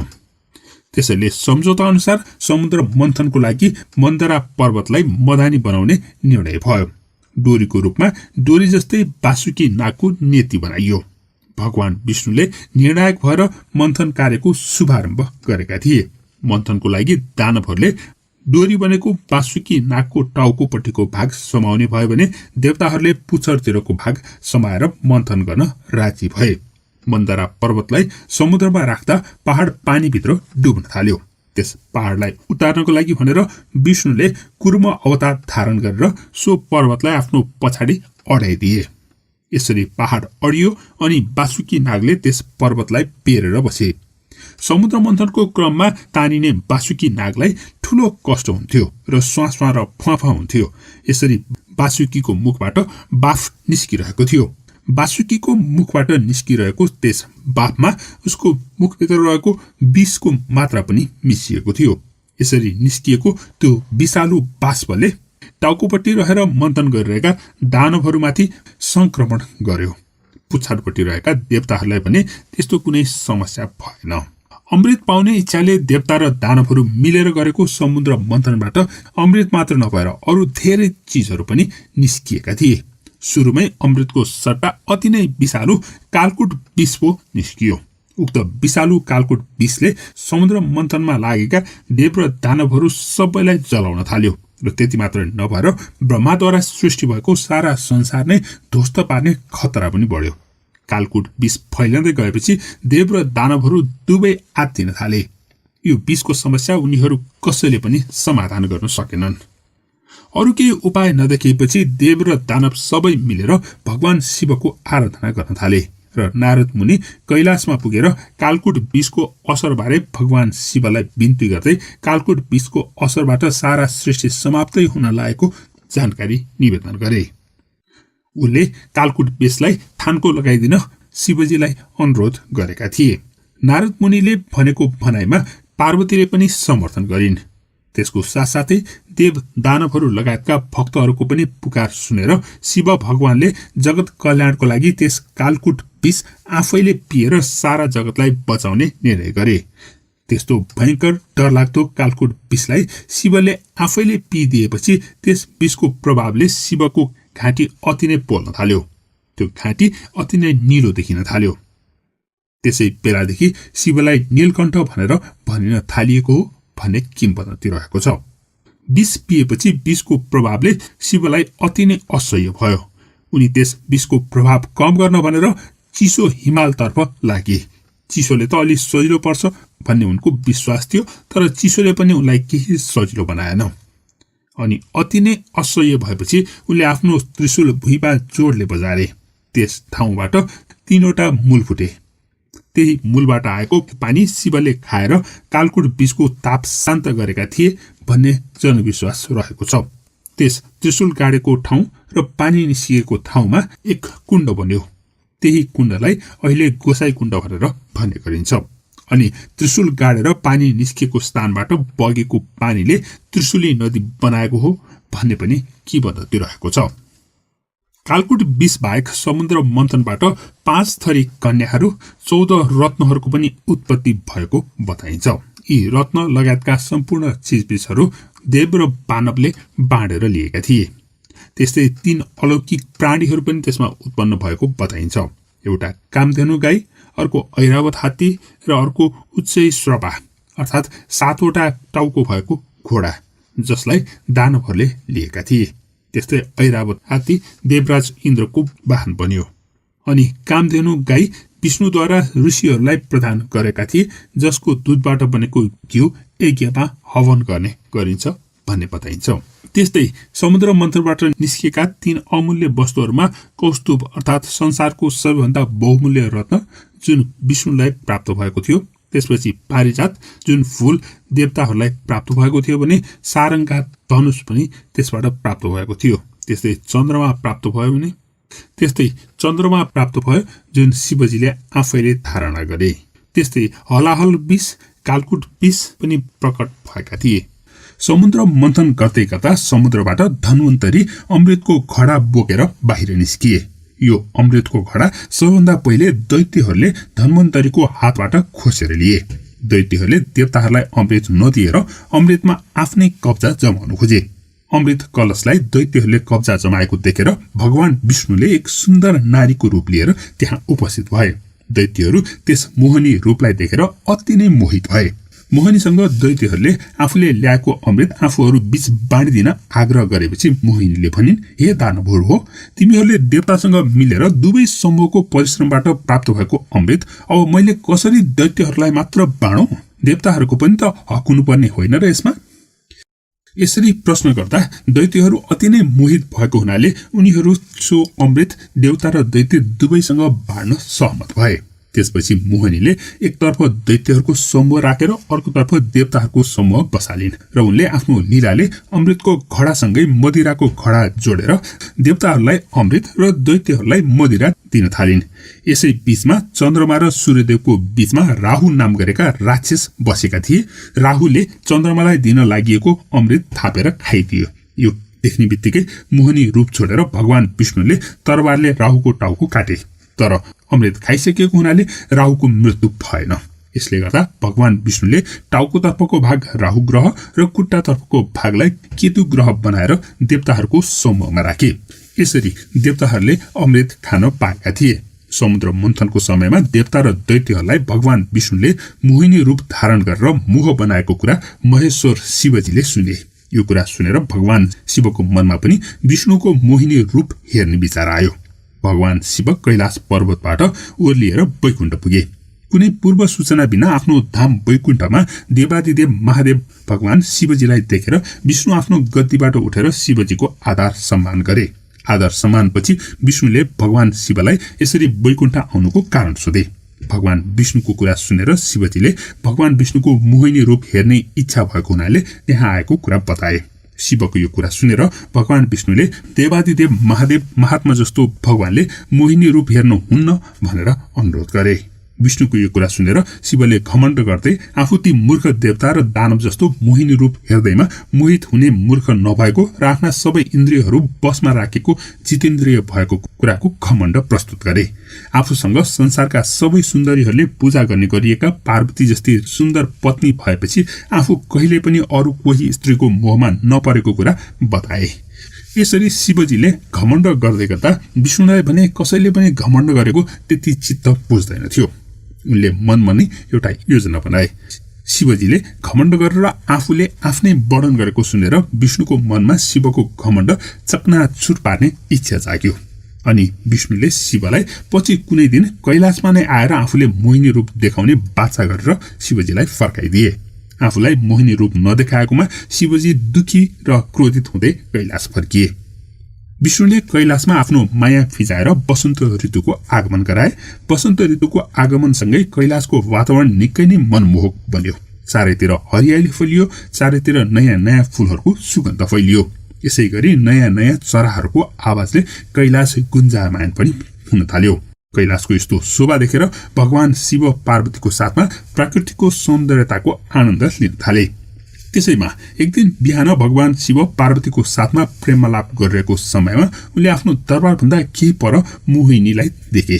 त्यसैले सम्झौता अनुसार समुद्र मन्थनको लागि मन्दरा पर्वतलाई मदानी बनाउने निर्णय भयो। डोरीको रूपमा डोरी जस्तै बासुकी नागको नेति बनाइयो। भगवान विष्णुले निर्णायक भएर मन्थन कार्यको शुभारम्भ गरेका थिए। मन्थनको लागि दानवहरूले डोरी बनेको बासुकी नागको टाउकोपट्टिको भाग समाउने भयो भने देवताहरूले पुच्छरतिरको भाग समाएर मन्थन गर्न राजी भए। मन्दरा पर्वतलाई समुद्रमा राख्दा पहाड पानीभित्र डुब्न थाल्यो। त्यस पहाडलाई उतार्नको लागि भनेर विष्णुले कुर्म अवतार धारण गरेर सो पर्वतलाई आफ्नो पछाडि अड्याइदिए। यसरी पहाड अडियो अनि बासुकी नागले त्यस पर्वतलाई पेरेर बसे। समुद्र मन्थनको क्रममा तानिने बासुकी नागलाई ठूलो कष्ट हुन्थ्यो र श्वासमा र फुवाफुवा हुन्थ्यो। यसरी बासुकीको मुखबाट बाफ निस्किरहेको थियो। बासुकीको मुखबाट निस्किरहेको त्यस बाफमा उसको मुखभित्र रहेको विषको मात्रा पनि मिसिएको थियो। यसरी निस्किएको त्यो विषालु बाष्पले टाउकोपट्टि रहेर मन्थन गरिरहेका दानवहरूमाथि संक्रमण गर्यो। पुच्छारपट्टि रहेका देवताहरूलाई भने त्यस्तो कुनै समस्या भएन। अमृत पाउने इच्छाले देवता र दानवहरू मिलेर गरेको समुद्र मन्थनबाट अमृत मात्र नभएर अरू धेरै चिजहरू पनि निस्किएका थिए। सुरुमै अमृतको सट्टा अति नै विषालु कालकुट विष पो निस्कियो। उक्त विषालु कालकुट विषले समुद्र मन्थनमा लागेका देव र दानवहरू सबैलाई जलाउन थाल्यो र त्यति मात्र नभएर ब्रह्माद्वारा सृष्टि भएको सारा संसार नै ध्वस्त पार्ने खतरा पनि बढ्यो। कालकुट विष फैलिँदै गएपछि देव र दानवहरू दुवै आत्तिन थाले। यो विषको समस्या उनीहरू कसैले पनि समाधान गर्न सकेनन्। अरू केही उपाय नदेखिएपछि देव र दानव सबै मिलेर भगवान शिवको आराधना गर्न थाले र नारद मुनि कैलाशमा पुगेर कालकुट विषको असरबारे भगवान शिवलाई बिन्ती गर्दै कालकुट विषको असरबाट सारा सृष्टि समाप्तै हुन लागेको जानकारी निवेदन गरे। उनले कालकुट विषलाई थानको लगाइदिन शिवजीलाई अनुरोध गरेका थिए। नारद मुनिले भनेको भनाइमा पार्वतीले पनि समर्थन गरिन्। त्यसको साथसाथै देव दानवहरू लगायतका भक्तहरूको पनि पुकार सुनेर शिव भगवानले जगत कल्याणको लागि त्यस कालकुट विष आफैले पिएर सारा जगतलाई बचाउने निर्णय गरे। त्यस्तो भयंकर डरलाग्दो कालकुट विषलाई शिवले आफैले पिइदिएपछि त्यस विषको प्रभावले शिवको घाँटी अति नै पोल्न थाल्यो। त्यो घाँटी अति नै निलो देखिन थाल्यो। त्यसै बेलादेखि शिवलाई नीलकण्ठ भनेर भनिन थालिएको हो भन्ने किम्वदन्ती रहेको छ। विष पिएपछि विषको प्रभावले शिवलाई अति नै असह्य भयो। उनी त्यस विषको प्रभाव कम गर्न भनेर चिसो हिमालतर्फ लागे। चिसोले त अलि सजिलो पर्छ भन्ने उनको विश्वास थियो, तर चिसोले पनि उनलाई केही सजिलो बनाएन। अनि अति नै असह्य भएपछि उनले आफ्नो त्रिशूल भुइँमा जोडले बजारे। त्यस ठाउँबाट 3वटा मूल फुटे। त्यही मूलबाट आएको पानी शिवले खाएर कालकुट विषको ताप शान्त गरेका थिए भन्ने जनविश्वास रहेको छ। त्यस त्रिशूल गाडेको ठाउँ र पानी निस्किएको ठाउँमा एक कुण्ड बन्यो। त्यही कुण्डलाई अहिले गोसाई कुण्ड भनेर भन्ने गरिन्छ। अनि त्रिशूल गाडेर पानी निस्किएको स्थानबाट बगेको पानीले त्रिशूली नदी बनाएको हो भन्ने पनि किंवदन्ती रहेको छ। कालकुट विष बाहेक समुद्र मन्थनबाट 5 थरी कन्याहरू 14 रत्नहरूको पनि उत्पत्ति भएको बताइन्छ। यी रत्न लगायतका सम्पूर्ण चिजबिजहरू देव र मानवले बाँडेर लिएका थिए। त्यस्तै 3 अलौकिक प्राणीहरू पनि त्यसमा उत्पन्न भएको बताइन्छ। एउटा कामधेनु गाई, अर्को ऐरावत हात्ती र अर्को उच्चै श्रवा अर्थात् 7वटा टाउको भएको घोडा, जसलाई दानवहरूले लिएका थिए। त्यस्तै ऐरावत हात्ती देवराज इन्द्रको वाहन बन्यो। अनि कामधेनु गाई विष्णुद्वारा ऋषिहरूलाई प्रदान गरेका थिए, जसको दूधबाट बनेको घिउ यज्ञमा हवन गर्ने गरिन्छ भन्ने बताइन्छ। त्यस्तै समुद्र मन्थनबाट निस्किएका 3 अमूल्य वस्तुहरूमा कौस्तुभ अर्थात् संसारको सबैभन्दा बहुमूल्य रत्न जुन विष्णुलाई प्राप्त भएको थियो, त्यसपछि पारिजात जुन फूल देवताहरूलाई प्राप्त भएको थियो भने सारङ्गा धनुष पनि त्यसबाट प्राप्त भएको थियो। त्यस्तै चन्द्रमा प्राप्त भयो जुन शिवजीले आफैले धारणा गरे। त्यस्तै हलाहल विष, कालकुट विष पनि प्रकट भएका थिए। समुद्र मन्थन गर्दै गर्दा समुद्रबाट धन्वन्तरी अमृतको घडा बोकेर बाहिर निस्किए। यो अमृतको घडा सबभन्दा पहिले दैत्यहरूले धन्वन्तरीको हातबाट खोसेर लिए। दैत्यहरूले देवताहरूलाई अमृत नदिएर अमृतमा आफ्नै कब्जा जमाउनु खोजे। अमृत कलशलाई दैत्यहरूले कब्जा जमाएको देखेर भगवान विष्णुले एक सुन्दर नारीको रूप लिएर त्यहाँ उपस्थित भए। दैत्यहरू त्यस मोहनी रूपलाई देखेर अति नै मोहित भए। मोहनीसँग दैत्यहरूले आफूले ल्याएको अमृत आफूहरू बीच बाँडिदिन आग्रह गरेपछि मोहिनीले भनिन्, हे दानवहरू हो, तिमीहरूले देवतासँग मिलेर दुवै समूहको परिश्रमबाट प्राप्त भएको अमृत अब मैले कसरी दैत्यहरूलाई मात्र बाँडौं? देवताहरूको पनि त हक हुनुपर्ने होइन र यसमा? यसरी प्रश्न गर्दा दैत्यहरू अति नै मोहित भएको हुनाले उनीहरू सो अमृत देवता र दैत्य दुवैसँग बाँड्न सहमत भए। त्यसपछि मोहनीले एकतर्फ दैत्यहरूको समूह राखेर अर्कोतर्फ देवताहरूको समूह बसालिन् र उनले आफ्नो लीलाले अमृतको घडासँगै मदिराको घडा जोडेर देवताहरूलाई अमृत र दैत्यहरूलाई मदिरा दिन थालिन्। यसै बीचमा चन्द्रमा र सूर्यदेवको बीचमा राहु नाम गरेका राक्षस बसेका थिए। राहुले चन्द्रमालाई दिन लागिएको अमृत थापेर खाइदियो। यो देख्ने बित्तिकै मोहनी रूप छोडेर भगवान विष्णुले तरबारले राहुको टाउको काटे, तर अमृत खाइसकेको हुनाले राहुको मृत्यु भएन। यसले गर्दा भगवान विष्णुले टाउकोतर्फको भाग राहु ग्रह र खुट्टातर्फको भागलाई केतु ग्रह बनाएर देवताहरूको समूहमा राखे। यसरी देवताहरूले अमृत खान पाएका थिए। समुद्र मन्थनको समयमा देवता र दैत्यहरूलाई भगवान विष्णुले मोहिनी रूप धारण गरेर मोह बनाएको कुरा महेश्वर शिवजीले सुने। यो कुरा सुनेर भगवान शिवको मनमा पनि विष्णुको मोहिनी रूप हेर्ने विचार आयो। भगवान शिव कैलाश पर्वतबाट ओर्लिएर वैकुण्ठ पुगे। कुनै पूर्व सूचना बिना आफ्नो धाम वैकुण्ठमा देवादिदेव महादेव भगवान शिवजीलाई देखेर विष्णु आफ्नो गद्दीबाट उठेर शिवजीको आदर सम्मान गरे। आदर सम्मानपछि विष्णुले भगवान शिवलाई यसरी वैकुण्ठ आउनुको कारण सोधे। भगवान विष्णुको कुरा सुनेर शिवजीले भगवान विष्णुको मोहिनी रूप हेर्ने इच्छा भएको हुनाले त्यहाँ आएको कुरा बताए। शिवको यो कुरा सुनेर भगवान विष्णुले देवादिदेव महादेव महात्मा जस्तो भगवानले मोहिनी रूप हेर्नु हुन्न भनेर अनुरोध गरे। विष्णुको यो कुरा सुनेर शिवले घमण्ड गर्दै आफू ती मूर्ख देवता र दानव जस्तो मोहिनी रूप हेर्दैमा मोहित हुने मूर्ख नभएको र आफ्ना सबै इन्द्रियहरू बसमा राखेको जितेन्द्रिय भएको कुराको घमण्ड प्रस्तुत गरे। आफूसँग संसारका सबै सुन्दरीहरूले पूजा गर्ने गरिएका पार्वती जस्ती सुन्दर पत्नी भएपछि आफू कहिले पनि अरू कोही स्त्रीको मोहमा नपरेको कुरा बताए। यसरी शिवजीले घमण्ड गर्दै गर्दा विष्णुलाई भने कसैले पनि घमण्ड गरेको त्यति चित्त बुझ्दैन थियो। उनले मनमा नै एउटा योजना बनाए। शिवजीले घमण्ड गरेर आफूले आफ्नै वर्णन गरेको सुनेर विष्णुको मनमा शिवको घमण्ड चकनाचुर पार्ने इच्छा जाग्यो। अनि विष्णुले शिवलाई पछि कुनै दिन कैलाशमा नै आएर आफूले मोहिनी रूप देखाउने बाचा गरेर शिवजीलाई फर्काइदिए। आफूलाई मोहिनी रूप नदेखाएकोमा शिवजी दुखी र क्रोधित हुँदै कैलाश फर्किए। विष्णुले कैलाशमा आफ्नो माया फिजाएर वसन्त ऋतुको आगमन गराए। वसन्त ऋतुको आगमनसँगै कैलाशको वातावरण निकै नै मनमोहक बन्यो। चारैतिर हरियाली फैलियो, चारैतिर नयाँ नयाँ फूलहरूको सुगन्ध फैलियो। यसै गरी नयाँ नयाँ चराहरूको आवाजले कैलाश गुन्जायमान पनि हुन थाल्यो। कैलाशको यस्तो शोभा देखेर भगवान शिव पार्वतीको साथमा प्रकृतिको सौन्दर्यताको आनन्द लिन थाले। त्यसैमा एक दिन बिहान भगवान शिव पार्वतीको साथमा प्रेमालाप गरिरहेको समयमा उनले आफ्नो दरबारभन्दा केही पर मोहिनीलाई देखे।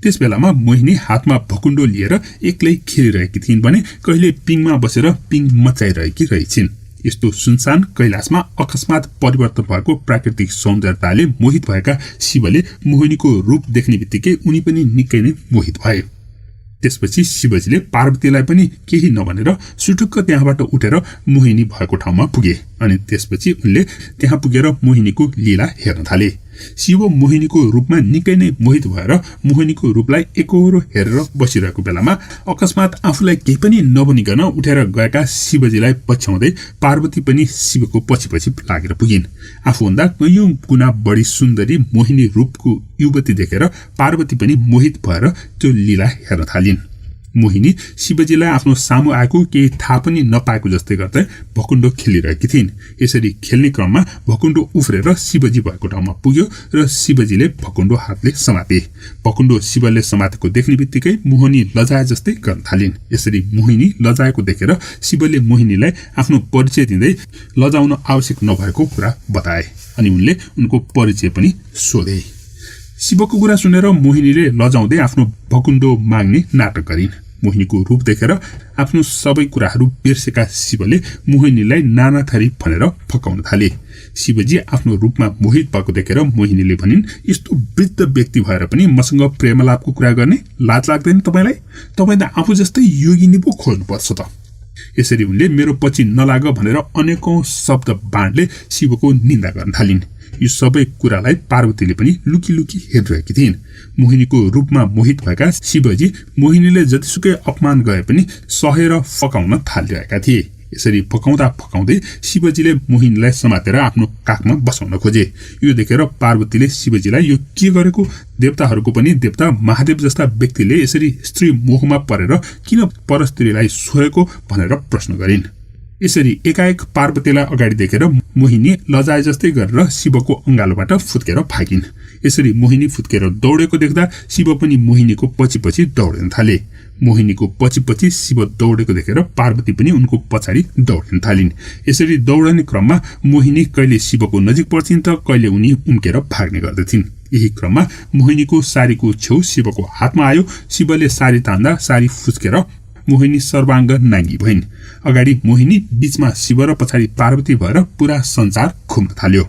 त्यस बेलामा मोहिनी हातमा भकुण्डो लिएर एक्लै खेलिरहेकी थिइन् भने कहिले पिङमा बसेर पिङ मचाइरहेकी रहेछिन्। यस्तो सुनसान कैलाशमा अकस्मात परिवर्तन भएको प्राकृतिक सौन्दर्यताले मोहित भएका शिवले मोहिनीको रूप देख्ने बित्तिकै उनी पनि निकै नै मोहित भए। त्यसपछि शिवजीले पार्वतीलाई पनि केही नभनेर सुटुक्क त्यहाँबाट उठेर मोहिनी भएको ठाउँमा पुगे अनि त्यसपछि उनले त्यहाँ पुगेर मोहिनीको लीला हेर्न थाले। शिव मोहिनीको रूपमा निकै नै मोहित भएर मोहिनीको रूपलाई एकहोरो हेरेर बसिरहेको बेलामा अकस्मात आफूलाई केही पनि नभनिकन उठेर गएका शिवजीलाई पछ्याउँदै पार्वती पनि शिवको पछि पछि लागेर पुगिन्। आफूभन्दा कैयौं गुणा बढी सुन्दरी मोहिनी रूपको युवती देखेर पार्वती पनि मोहित भएर त्यो लीला हेर्न थालिन्। मोहिनी शिवजीलाई आफ्नो सामु आएको केही थाहा पनि नपाएको जस्तै गर्दै भकुण्डो खेलिरहेकी थिइन्। यसरी खेल्ने क्रममा भकुण्डो उफ्रेर शिवजी भएको ठाउँमा पुग्यो र शिवजीले भकुण्डो हातले समाते। भकुण्डो शिवले समातेको देख्ने बित्तिकै मोहिनी लजाए जस्तै गर्न थालिन्। यसरी मोहिनी लजाएको देखेर शिवले मोहिनीलाई आफ्नो परिचय दिँदै लजाउन आवश्यक नभएको कुरा बताए अनि उनले उनको परिचय पनि सोधे। शिवको कुरा सुनेर मोहिनीले लजाउँदै आफ्नो भकुण्डो माग्ने नाटक गरिन्। मोहिनीको रूप देखेर आफ्नो सबै कुराहरू बिर्सेका शिवले मोहिनीलाई नाना थरी भनेर फकाउन थाले। शिवजी आफ्नो रूपमा मोहित भएको देखेर मोहिनीले भनिन्, यस्तो वृद्ध व्यक्ति भएर पनि मसँग प्रेमलापको कुरा गर्ने लाज लाग्दैन तपाईलाई? तपाई त आफू जस्तै योगिनी पो खोज्नुपर्छ त। यसरी उनले मेरो पछि नलाग भनेर अनेकौं शब्द बाणले शिवको निन्दा गर्न थालिन्। यो सबै कुरालाई पार्वतीले पनि लुकी लुकी हेरिरहेकी थिइन्। मोहिनीको रूपमा मोहित भएका शिवजी मोहिनीले जतिसुकै अपमान गए पनि सहेर फकाउन थालिरहेका थिए। यसरी फकाउँदा फकाउँदै शिवजीले मोहिनीलाई समातेर आफ्नो काखमा बसाउन खोजे। यो देखेर पार्वतीले शिवजीलाई यो के गरेको? देवताहरूको पनि देवता महादेव जस्ता व्यक्तिले यसरी स्त्री मोहमा परेर किन परस्त्रीलाई सोहेको भनेर प्रश्न गरिन्। यसरी एकाएक पार्वतीलाई अगाडि देखेर मोहिनी लजाए जस्तै गरेर शिवको अंगालोबाट फुत्केर भागिन्। यसरी मोहिनी फुत्केर दौडेको देख्दा शिव पनि मोहिनीको पछि पछि दौडिन थाले। मोहिनीको पछि पछि शिव दौडेको देखेर पार्वती पनि उनको पछाडि दौडिन थालिन्। यसरी दौडने क्रममा मोहिनी कहिले शिवको नजिक पर्छिन् त कहिले उनी उम्केर भाग्ने गर्दथिन्। यही क्रममा मोहिनीको सारीको छेउ शिवको हातमा आयो। शिवले सारी तान्दा सारी फुस्केर मोहिनी सर्वाङ्ग नाङ्गी भइन्। अगाडि मोहिनी, बीचमा शिव र पछाडि पार्वती भएर पूरा संसार घुम्न थाल्यो।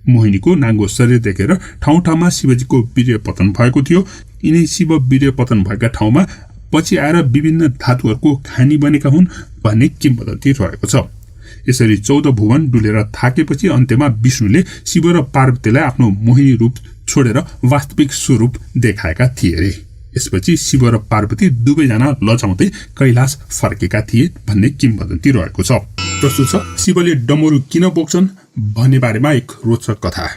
मोहिनीको नाङ्गो शरीर देखेर ठाउँ ठाउँमा शिवजीको वीर्य पतन भएको थियो। यिनै शिव वीर्य पतन भएका ठाउँमा पछि आएर विभिन्न धातुहरूको खानी बनेका हुन् भन्ने किम्वदन्ती रहेको छ। यसरी 14 भुवन डुलेर थाकेपछि अन्त्यमा विष्णुले शिव र पार्वतीलाई आफ्नो मोहिनी रूप छोडेर वास्तविक स्वरूप देखाएका थिए रे। यसपछि शिव र पार्वती दुवैजना लजाउँदै कैलाश फर्केका थिए भन्ने किम्वदन्ती रहेको छ। प्रस्तुत छ शिवले डमरू किन बोक्छन् भन्ने बारेमा एक रोचक कथा।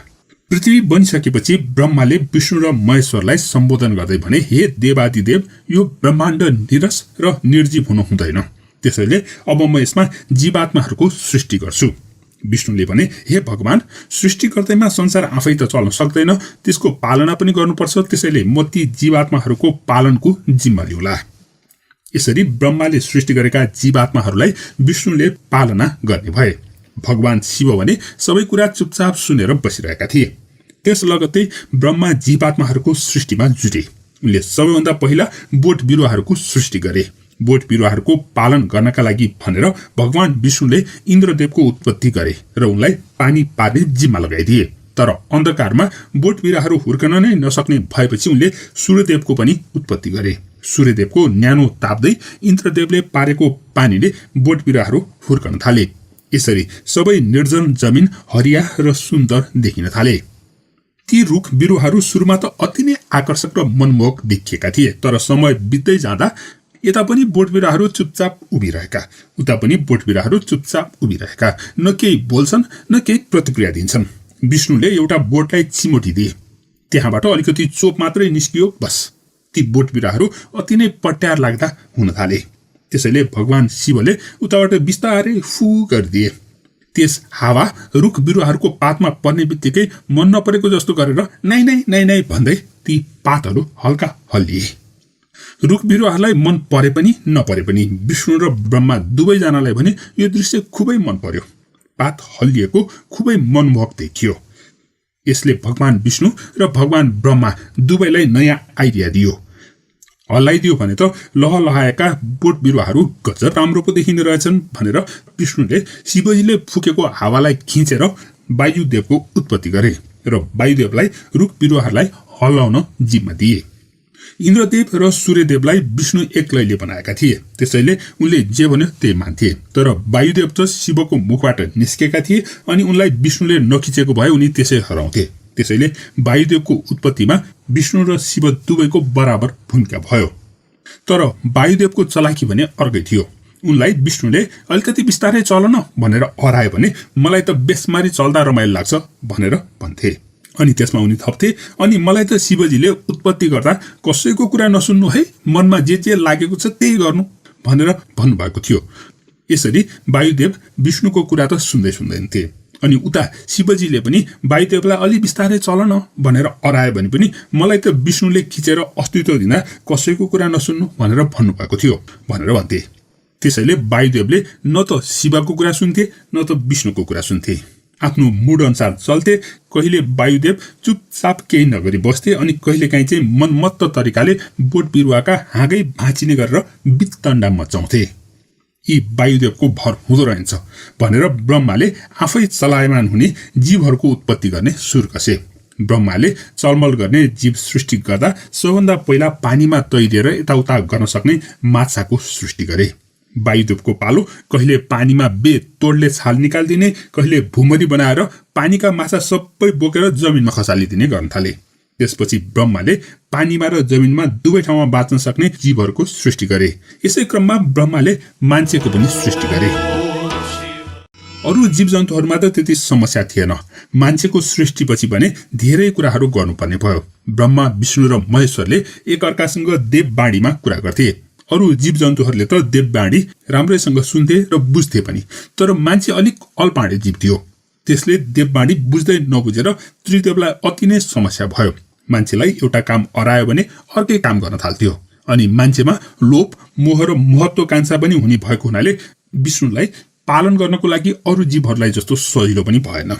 पृथ्वी बनिसकेपछि ब्रह्माले विष्णु र महेश्वरलाई सम्बोधन गर्दै भने, हे देवादिदेव, यो ब्रह्माण्ड निरस र निर्जीव हुनु हुँदैन। त्यसैले अब म यसमा जीवात्माहरूको सृष्टि गर्छु। विष्णुले भने, हे भगवान, सृष्टि गर्दैमा संसार आफै त चल्न सक्दैन, त्यसको पालना पनि गर्नुपर्छ। त्यसैले म ती जीवात्माहरूको पालनको जिम्मा लिउँला। यसरी ब्रह्माले सृष्टि गरेका जीवात्माहरूलाई विष्णुले पालना गर्ने भए। भगवान शिव भने सबै कुरा चुपचाप सुनेर बसिरहेका थिए। त्यस लगत्तै ब्रह्मा जीवात्माहरूको सृष्टिमा जुटे। उनले सबैभन्दा पहिला बोट बिरुवाहरूको सृष्टि गरे। बोट बिरुवाहरूको पालन गर्नका लागि भनेर भगवान विष्णुले इन्द्रदेवको उत्पत्ति गरे र उनलाई पानी पार्ने जिम्मा लगाइदिए। तर अन्धकारमा बोट बिरुवाहरू हुर्कन नै नसक्ने भएपछि उनले सूर्यदेवको पनि उत्पत्ति गरे। सूर्यदेवको न्यानो ताप्दै इन्द्रदेवले पारेको पानीले बोट बिरुवाहरू हुर्कन थाले। यसरी सबै निर्जन जमिन हरिया र सुन्दर देखिन थाले। ती रुख बिरुवाहरू सुरुमा त अति नै आकर्षक र मनमोहक देखिएका थिए, तर समय बित्दै जाँदा यता पनि बोट बिरुवाहरू चुपचाप उभिरहेका, उता पनि बोट बिरुवाहरू चुपचाप उभिरहेका, न केही बोल्छन् न केही प्रतिक्रिया दिन्छन्। विष्णुले एउटा बोटलाई चिमोटी दिए, त्यहाँबाट अलिकति चोप मात्रै निस्कियो, बस। ती बोट बिरुवाहरू अति नै पट्यार लाग्दा हुन थाले। त्यसैले भगवान शिवले उताबाट बिस्तारै फू गरिदिए। त्यस हावा रुख बिरुवाहरूको पातमा पर्ने बित्तिकै मन नपरेको जस्तो गरेर नाइ नाइ नाइ नाइ भन्दै ती पातहरू हल्का हल्लिए। रुख बिरुवाहरूलाई मन परे पनि नपरे पनि विष्णु र ब्रह्मा दुवैजनालाई भने यो दृश्य खुबै मन पर्यो। पात हल्लिएको खुबै मनमोहक देखियो। यसले भगवान विष्णु र भगवान ब्रह्मा दुवैलाई नयाँ आइडिया दियो। हल्लाइदियो भने त लहलहाएका बोट बिरुवाहरू गजब राम्रो पो देखिने रहेछन् भनेर विष्णुले शिवजीले फुकेको हावालाई खिचेर वायुदेवको उत्पत्ति गरे र वायुदेवलाई रुख बिरुवाहरूलाई हल्लाउन जिम्मा दिए। इन्द्रदेव र सूर्यदेवलाई विष्णु एक्लैले बनाएका थिए, त्यसैले उनले जे भन्यो त्यही मान्थे। तर वायुदेव त शिवको मुखबाट निस्केका थिए अनि उनलाई विष्णुले नखिचेको भए उनी त्यसै हराउँथे। त्यसैले वायुदेवको उत्पत्तिमा विष्णु र शिव दुवैको बराबर भूमिका भयो। तर वायुदेवको चलाखी भने अर्कै थियो। उनलाई विष्णुले अलिकति बिस्तारै चल न भनेर हरायो भने मलाई त बेसमारी चल्दा रमाइलो लाग्छ भनेर भन्थे। अनि त्यसमा उनी थप्थे, अनि मलाई त शिवजीले उत्पत्ति गर्दा कसैको कुरा नसुन्नु है, मनमा जे लागेको छ त्यही गर्नु भनेर भन्नुभएको थियो। यसरी वायुदेव विष्णुको कुरा त सुन्दै सुन्दैन्थे। अनि उता शिवजीले पनि वायुदेवलाई अलि बिस्तारै चल न भनेर हरायो भने पनि मलाई त विष्णुले खिचेर अस्तित्व दिँदा कसैको कुरा नसुन्नु भनेर भन्नुभएको थियो भनेर भन्थे। त्यसैले वायुदेवले न त शिवको कुरा सुन्थे न त विष्णुको कुरा सुन्थे। आफ्नो मुड अनुसार चल्थे। कहिले वायुदेव चुपचाप केही नगरी बस्थे अनि कहिलेकाहीँ चाहिँ मनमत्त तरिकाले बोट बिरुवाका हाँगै भाँचिने गरेर वित्तण्डा मचाउँथे। यी वायुदेवको भर हुँदो रहन्छ भनेर ब्रह्माले आफै चलायमान हुने जीवहरूको उत्पत्ति गर्ने सुरु कसे। ब्रह्माले चलमल गर्ने जीव सृष्टि गर्दा सबभन्दा पहिला पानीमा तैरिएर यताउता गर्न सक्ने माछाको सृष्टि गरे। वायुदेवको पालो कहिले पानीमा तोडले छाल निकालिदिने, कहिले भुमरी बनाएर पानीका माछा सबै बोकेर जमिनमा खसालिदिने गर्न थाले। त्यसपछि ब्रह्माले पानीमा र जमिनमा दुवै ठाउँमा बाँच्न सक्ने जीवहरूको सृष्टि गरे। यसै क्रममा ब्रह्माले मान्छेको पनि सृष्टि गरे। अरू जीव जन्तुहरूमा त त्यति समस्या थिएन। मान्छेको सृष्टिपछि भने धेरै कुराहरू गर्नुपर्ने भयो। ब्रह्मा विष्णु र महेश्वरले एकअर्कासँग देववाणीमा कुरा गर्थे। अरू जीव जन्तुहरूले त देववाणी राम्रैसँग सुन्थे र बुझ्थे पनि, तर मान्छे अलिक अल्पाडे जीव थियो। त्यसले देववाणी बुझ्दै नबुझेर त्रिदेवलाई अति नै समस्या भयो। मान्छेलाई एउटा काम हरायो भने अर्कै काम गर्न थाल्थ्यो। अनि मान्छेमा लोभ, मोह र महत्त्वाकांक्षा पनि हुने भएको हुनाले विष्णुलाई पालन गर्नको लागि अरू जीवहरूलाई जस्तो सजिलो पनि भएन।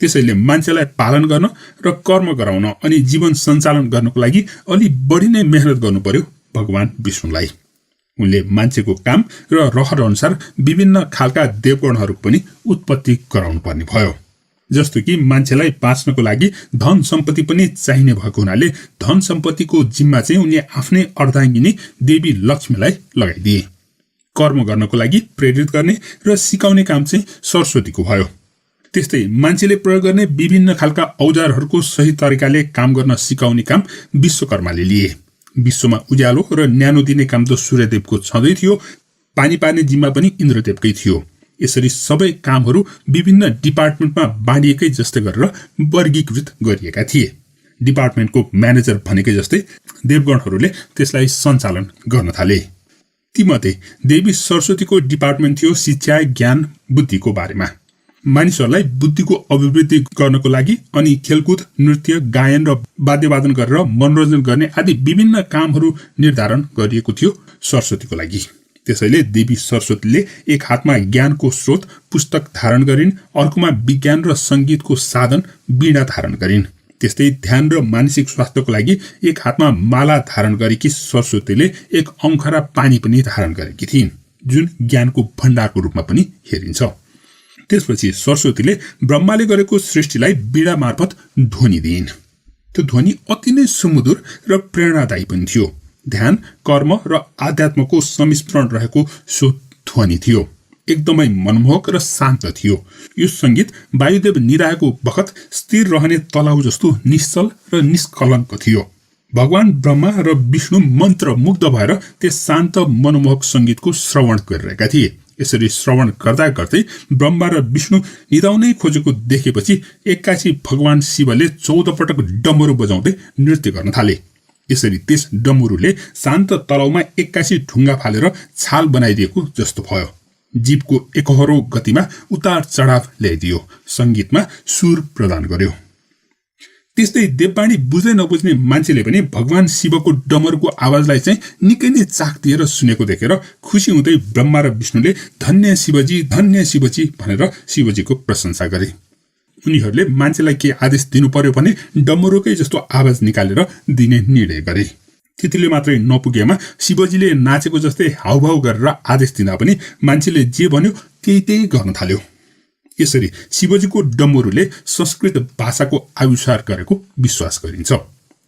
त्यसैले मान्छेलाई पालन गर्न र कर्म गराउन अनि जीवन सञ्चालन गर्नको लागि अलि बढी नै मेहनत गर्नु पर्यो भगवान विष्णुलाई। उनले मान्छेको काम र रहर अनुसार विभिन्न खालका देवगणहरूको पनि उत्पत्ति गराउनु पर्ने भयो। जस्तो कि मान्छेलाई बाँच्नको लागि धन सम्पत्ति पनि चाहिने भएको हुनाले धन सम्पत्तिको जिम्मा चाहिँ उनले आफ्नै अर्धाङ्गिनी देवी लक्ष्मीलाई लगाइदिए। कर्म गर्नको लागि प्रेरित गर्ने र सिकाउने काम चाहिँ सरस्वतीको भयो। त्यस्तै मान्छेले प्रयोग गर्ने विभिन्न खालका औजारहरूको सही तरिकाले काम गर्न सिकाउने काम विश्वकर्माले लिए। विश्वमा उज्यालो र न्यानो दिने काम त सूर्यदेवको छँदै थियो। पानी पार्ने जिम्मा पनि इन्द्रदेवकै थियो। यसरी सबै कामहरू विभिन्न डिपार्टमेन्टमा बाँडिएकै जस्तै गरेर वर्गीकृत गरिएका थिए। डिपार्टमेन्टको म्यानेजर भनेकै जस्तै देवगणहरूले त्यसलाई सञ्चालन गर्न थाले। तीमध्ये देवी सरस्वतीको डिपार्टमेन्ट थियो शिक्षा, ज्ञान, बुद्धिको बारेमा। मानिसहरूलाई बुद्धिको अभिवृद्धि गर्नको लागि अनि खेलकुद, नृत्य, गायन र वाद्यवादन गरेर मनोरञ्जन गर्ने आदि विभिन्न कामहरू निर्धारण गरिएको थियो सरस्वतीको लागि। त्यसैले देवी सरस्वतीले एक हातमा ज्ञानको स्रोत पुस्तक धारण गरिन्, अर्कोमा विज्ञान र सङ्गीतको साधन वीणा धारण गरिन्। त्यस्तै ध्यान र मानसिक स्वास्थ्यको लागि एक हातमा माला धारण गरेकी सरस्वतीले एक औँखरा पानी पनि धारण गरेकी थिइन्, जुन ज्ञानको भण्डारको रूपमा पनि हेरिन्छ। त्यसपछि सरस्वतीले ब्रह्माले गरेको सृष्टिलाई वीणा मार्फत ध्वनि दिइन्। त्यो ध्वनि अति नै सुमधुर र प्रेरणादायी पनि थियो। ध्यान, कर्म र आध्यात्मको संमिश्रण रहेको सो ध्वनि थियो। एकदमै मनमोहक र शान्त थियो। यो सङ्गीत वायुदेव निराएको बखत स्थिर रहने तलाउ जस्तो निश्चल र निष्कलङ्क थियो। भगवान ब्रह्मा र विष्णु मन्त्रमुग्ध भएर त्यस शान्त मनमोहक सङ्गीतको श्रवण गरिरहेका थिए। यसरी श्रवण गर्दा गर्दै ब्रह्मा र विष्णु निदाउनै खोजेको देखेपछि एक्कासी भगवान शिवले 14 पटक डमरू बजाउँदै नृत्य गर्न थाले। यसरी त्यस डमरूले शान्त तलाउमा एक्कासी ढुङ्गा फालेर छाल बनाइदिएको जस्तो भयो। जीवको एकहरो गतिमा उतार चढाव ल्याइदियो, संगीतमा सुर प्रदान गर्यो। त्यस्तै देववाणी बुझ्दै नबुझ्ने मान्छेले पनि भगवान शिवको डमरुको आवाजलाई चाहिँ निकै नै चाख दिएर सुनेको देखेर खुसी हुँदै ब्रह्मा र विष्णुले धन्य शिवजी भनेर शिवजीको प्रशंसा गरे। उनीहरूले मान्छेलाई के आदेश दिनु पर्यो भने डमरुकै जस्तो आवाज निकालेर दिने निर्णय गरे। त्यतिले मात्रै नपुगेमा शिवजीले नाचेको जस्तै हाउभाउ गरेर आदेश दिँदा पनि मान्छेले जे भन्यो त्यही गर्न थाल्यो। यसरी शिवजीको डमरुले संस्कृत भाषाको आविष्कार गरेको विश्वास गरिन्छ।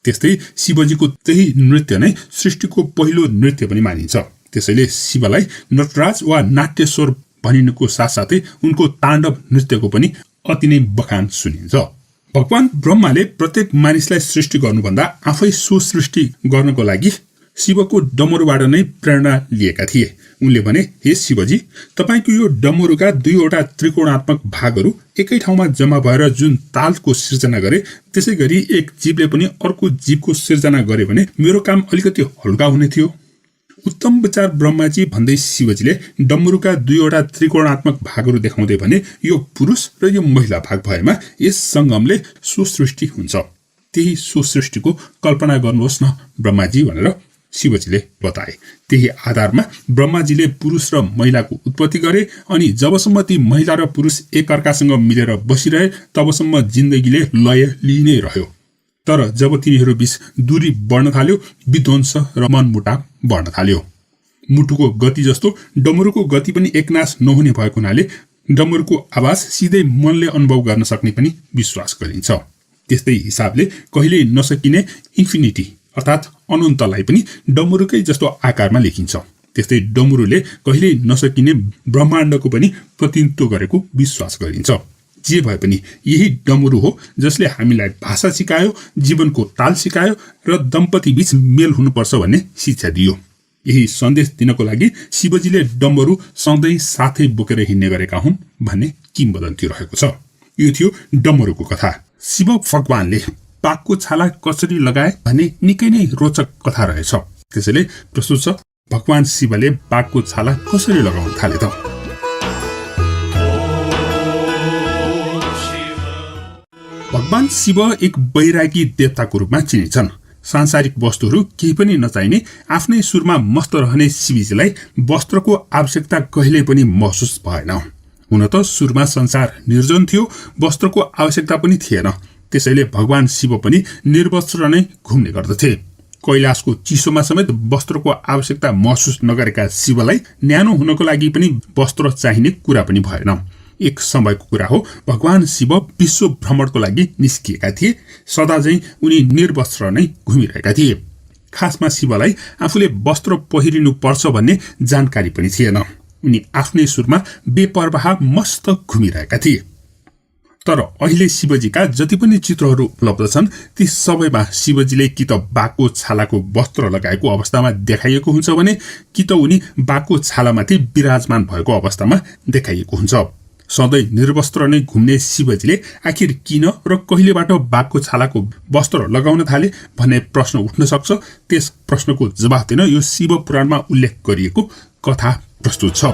त्यस्तै शिवजीको त्यही नृत्य नै सृष्टिको पहिलो नृत्य पनि मानिन्छ। त्यसैले शिवलाई नटराज वा नाट्यश्वर भनिनुको साथसाथै उनको ताण्डव नृत्यको पनि अति नै बखान सुनिन्छ। भगवान ब्रह्माले प्रत्येक मानिसलाई सृष्टि गर्नुभन्दा आफै सृष्टि गर्नको लागि शिवको डमरुबाट नै प्रेरणा लिएका थिए। उनले भने, हे शिवजी, तपाईको यो डमरुका 2वटा त्रिकोणात्मक भागहरू एकै ठाउँमा जम्मा भएर जुन तालको सिर्जना गरे, त्यसै गरी एक जीवले पनि अर्को जीवको सिर्जना गरे भने मेरो काम अलिकति हल्का हुने थियो। उत्तम विचार ब्रह्माजी भन्दै शिवजीले डमरुका 2वटा त्रिकोणात्मक भागहरू देखाउँदै भने, यो पुरुष र यो महिला भाग भएमा यस सङ्गमले सुसृष्टि हुन्छ। त्यही सुसृष्टिको कल्पना गर्नुहोस् न ब्रह्माजी भनेर शिवजीले बताए। त्यही आधारमा ब्रह्माजीले पुरुष र महिलाको उत्पत्ति गरे अनि जबसम्म ती महिला र पुरुष एकअर्कासँग मिलेर बसिरहे तबसम्म जिन्दगीले लय लिइ नै रह्यो। तर जब तिनीहरू बीच दूरी बढ्न थाल्यो, विध्वंस र मनमुटाव बढ्न थाल्यो। मुटुको गति जस्तो डमरुको गति पनि एकनाश नहुने भएको हुनाले डमरुको आवाज सिधै मनले अनुभव गर्न सक्ने पनि विश्वास गरिन्छ। त्यस्तै हिसाबले कहिल्यै नसकिने इन्फिनिटी अर्थात् अनन्तलाई पनि डमरुकै जस्तो आकारमा लेखिन्छ। त्यस्तै डमरुले कहिल्यै नसकिने ब्रह्माण्डको पनि प्रतिनिधित्व गरेको विश्वास गरिन्छ। जे भए पनि यही डमरु हो जसले हामीलाई भाषा सिकायो, जीवनको ताल सिकायो र दम्पति बीच मेल हुनुपर्छ भन्ने शिक्षा दियो। यही सन्देश दिनको लागि शिवजीले डमरु सधैँ साथै बोकेर हिँड्ने गरेका हुन् भन्ने किंवदन्ती रहेको छ। यो थियो डमरुको कथा। शिव भगवानले बाघको छाला कसरी लगाए भन्ने निकै नै रोचक कथा रहेछ। त्यसैले प्रस्तुत छ भगवान शिवले बाघको छाला कसरी लगाउन थाले त। भगवान शिव एक वैरागी देवताको रूपमा चिनिन्छन्। सांसारिक वस्तुहरू केही पनि नचाहिने आफ्नै सुरमा मस्त रहने शिवजीलाई वस्त्रको आवश्यकता कहिल्यै पनि महसुस भएन। हुन त सुरमा संसार निर्जन थियो, वस्त्रको आवश्यकता पनि थिएन। त्यसैले भगवान शिव पनि निर्वस्त्र नै घुम्ने गर्दथे। कैलाशको चिसोमा समेत वस्त्रको आवश्यकता महसुस नगरेका शिवलाई न्यानो हुनको लागि पनि वस्त्र चाहिने कुरा पनि भएन। एक समयको कुरा हो, भगवान शिव विश्व भ्रमणको लागि निस्किएका थिए। सदा चाहिँ उनी निर्वस्त्र नै घुमिरहेका थिए। खासमा शिवलाई आफूले वस्त्र पहिरिनु पर्छ भन्ने जानकारी पनि थिएन। उनी आफ्नै सुरमा बेपरवाह मस्त घुमिरहेका थिए। तर अहिले शिवजीका जति पनि चित्रहरू उपलब्ध छन् ती सबैमा शिवजीले कि त बाघको छालाको वस्त्र लगाएको अवस्थामा देखाइएको हुन्छ भने कि त उनी बाघको छालामाथि विराजमान भएको अवस्थामा देखाइएको हुन्छ। सधैँ निर्वस्त्र नै घुम्ने शिवजीले आखिर किन र कहिलेबाट बाघको छालाको वस्त्र लगाउन थाले भन्ने प्रश्न उठ्न सक्छ। त्यस प्रश्नको जवाफ दिन यो शिव पुराणमा उल्लेख गरिएको कथा प्रस्तुत छ।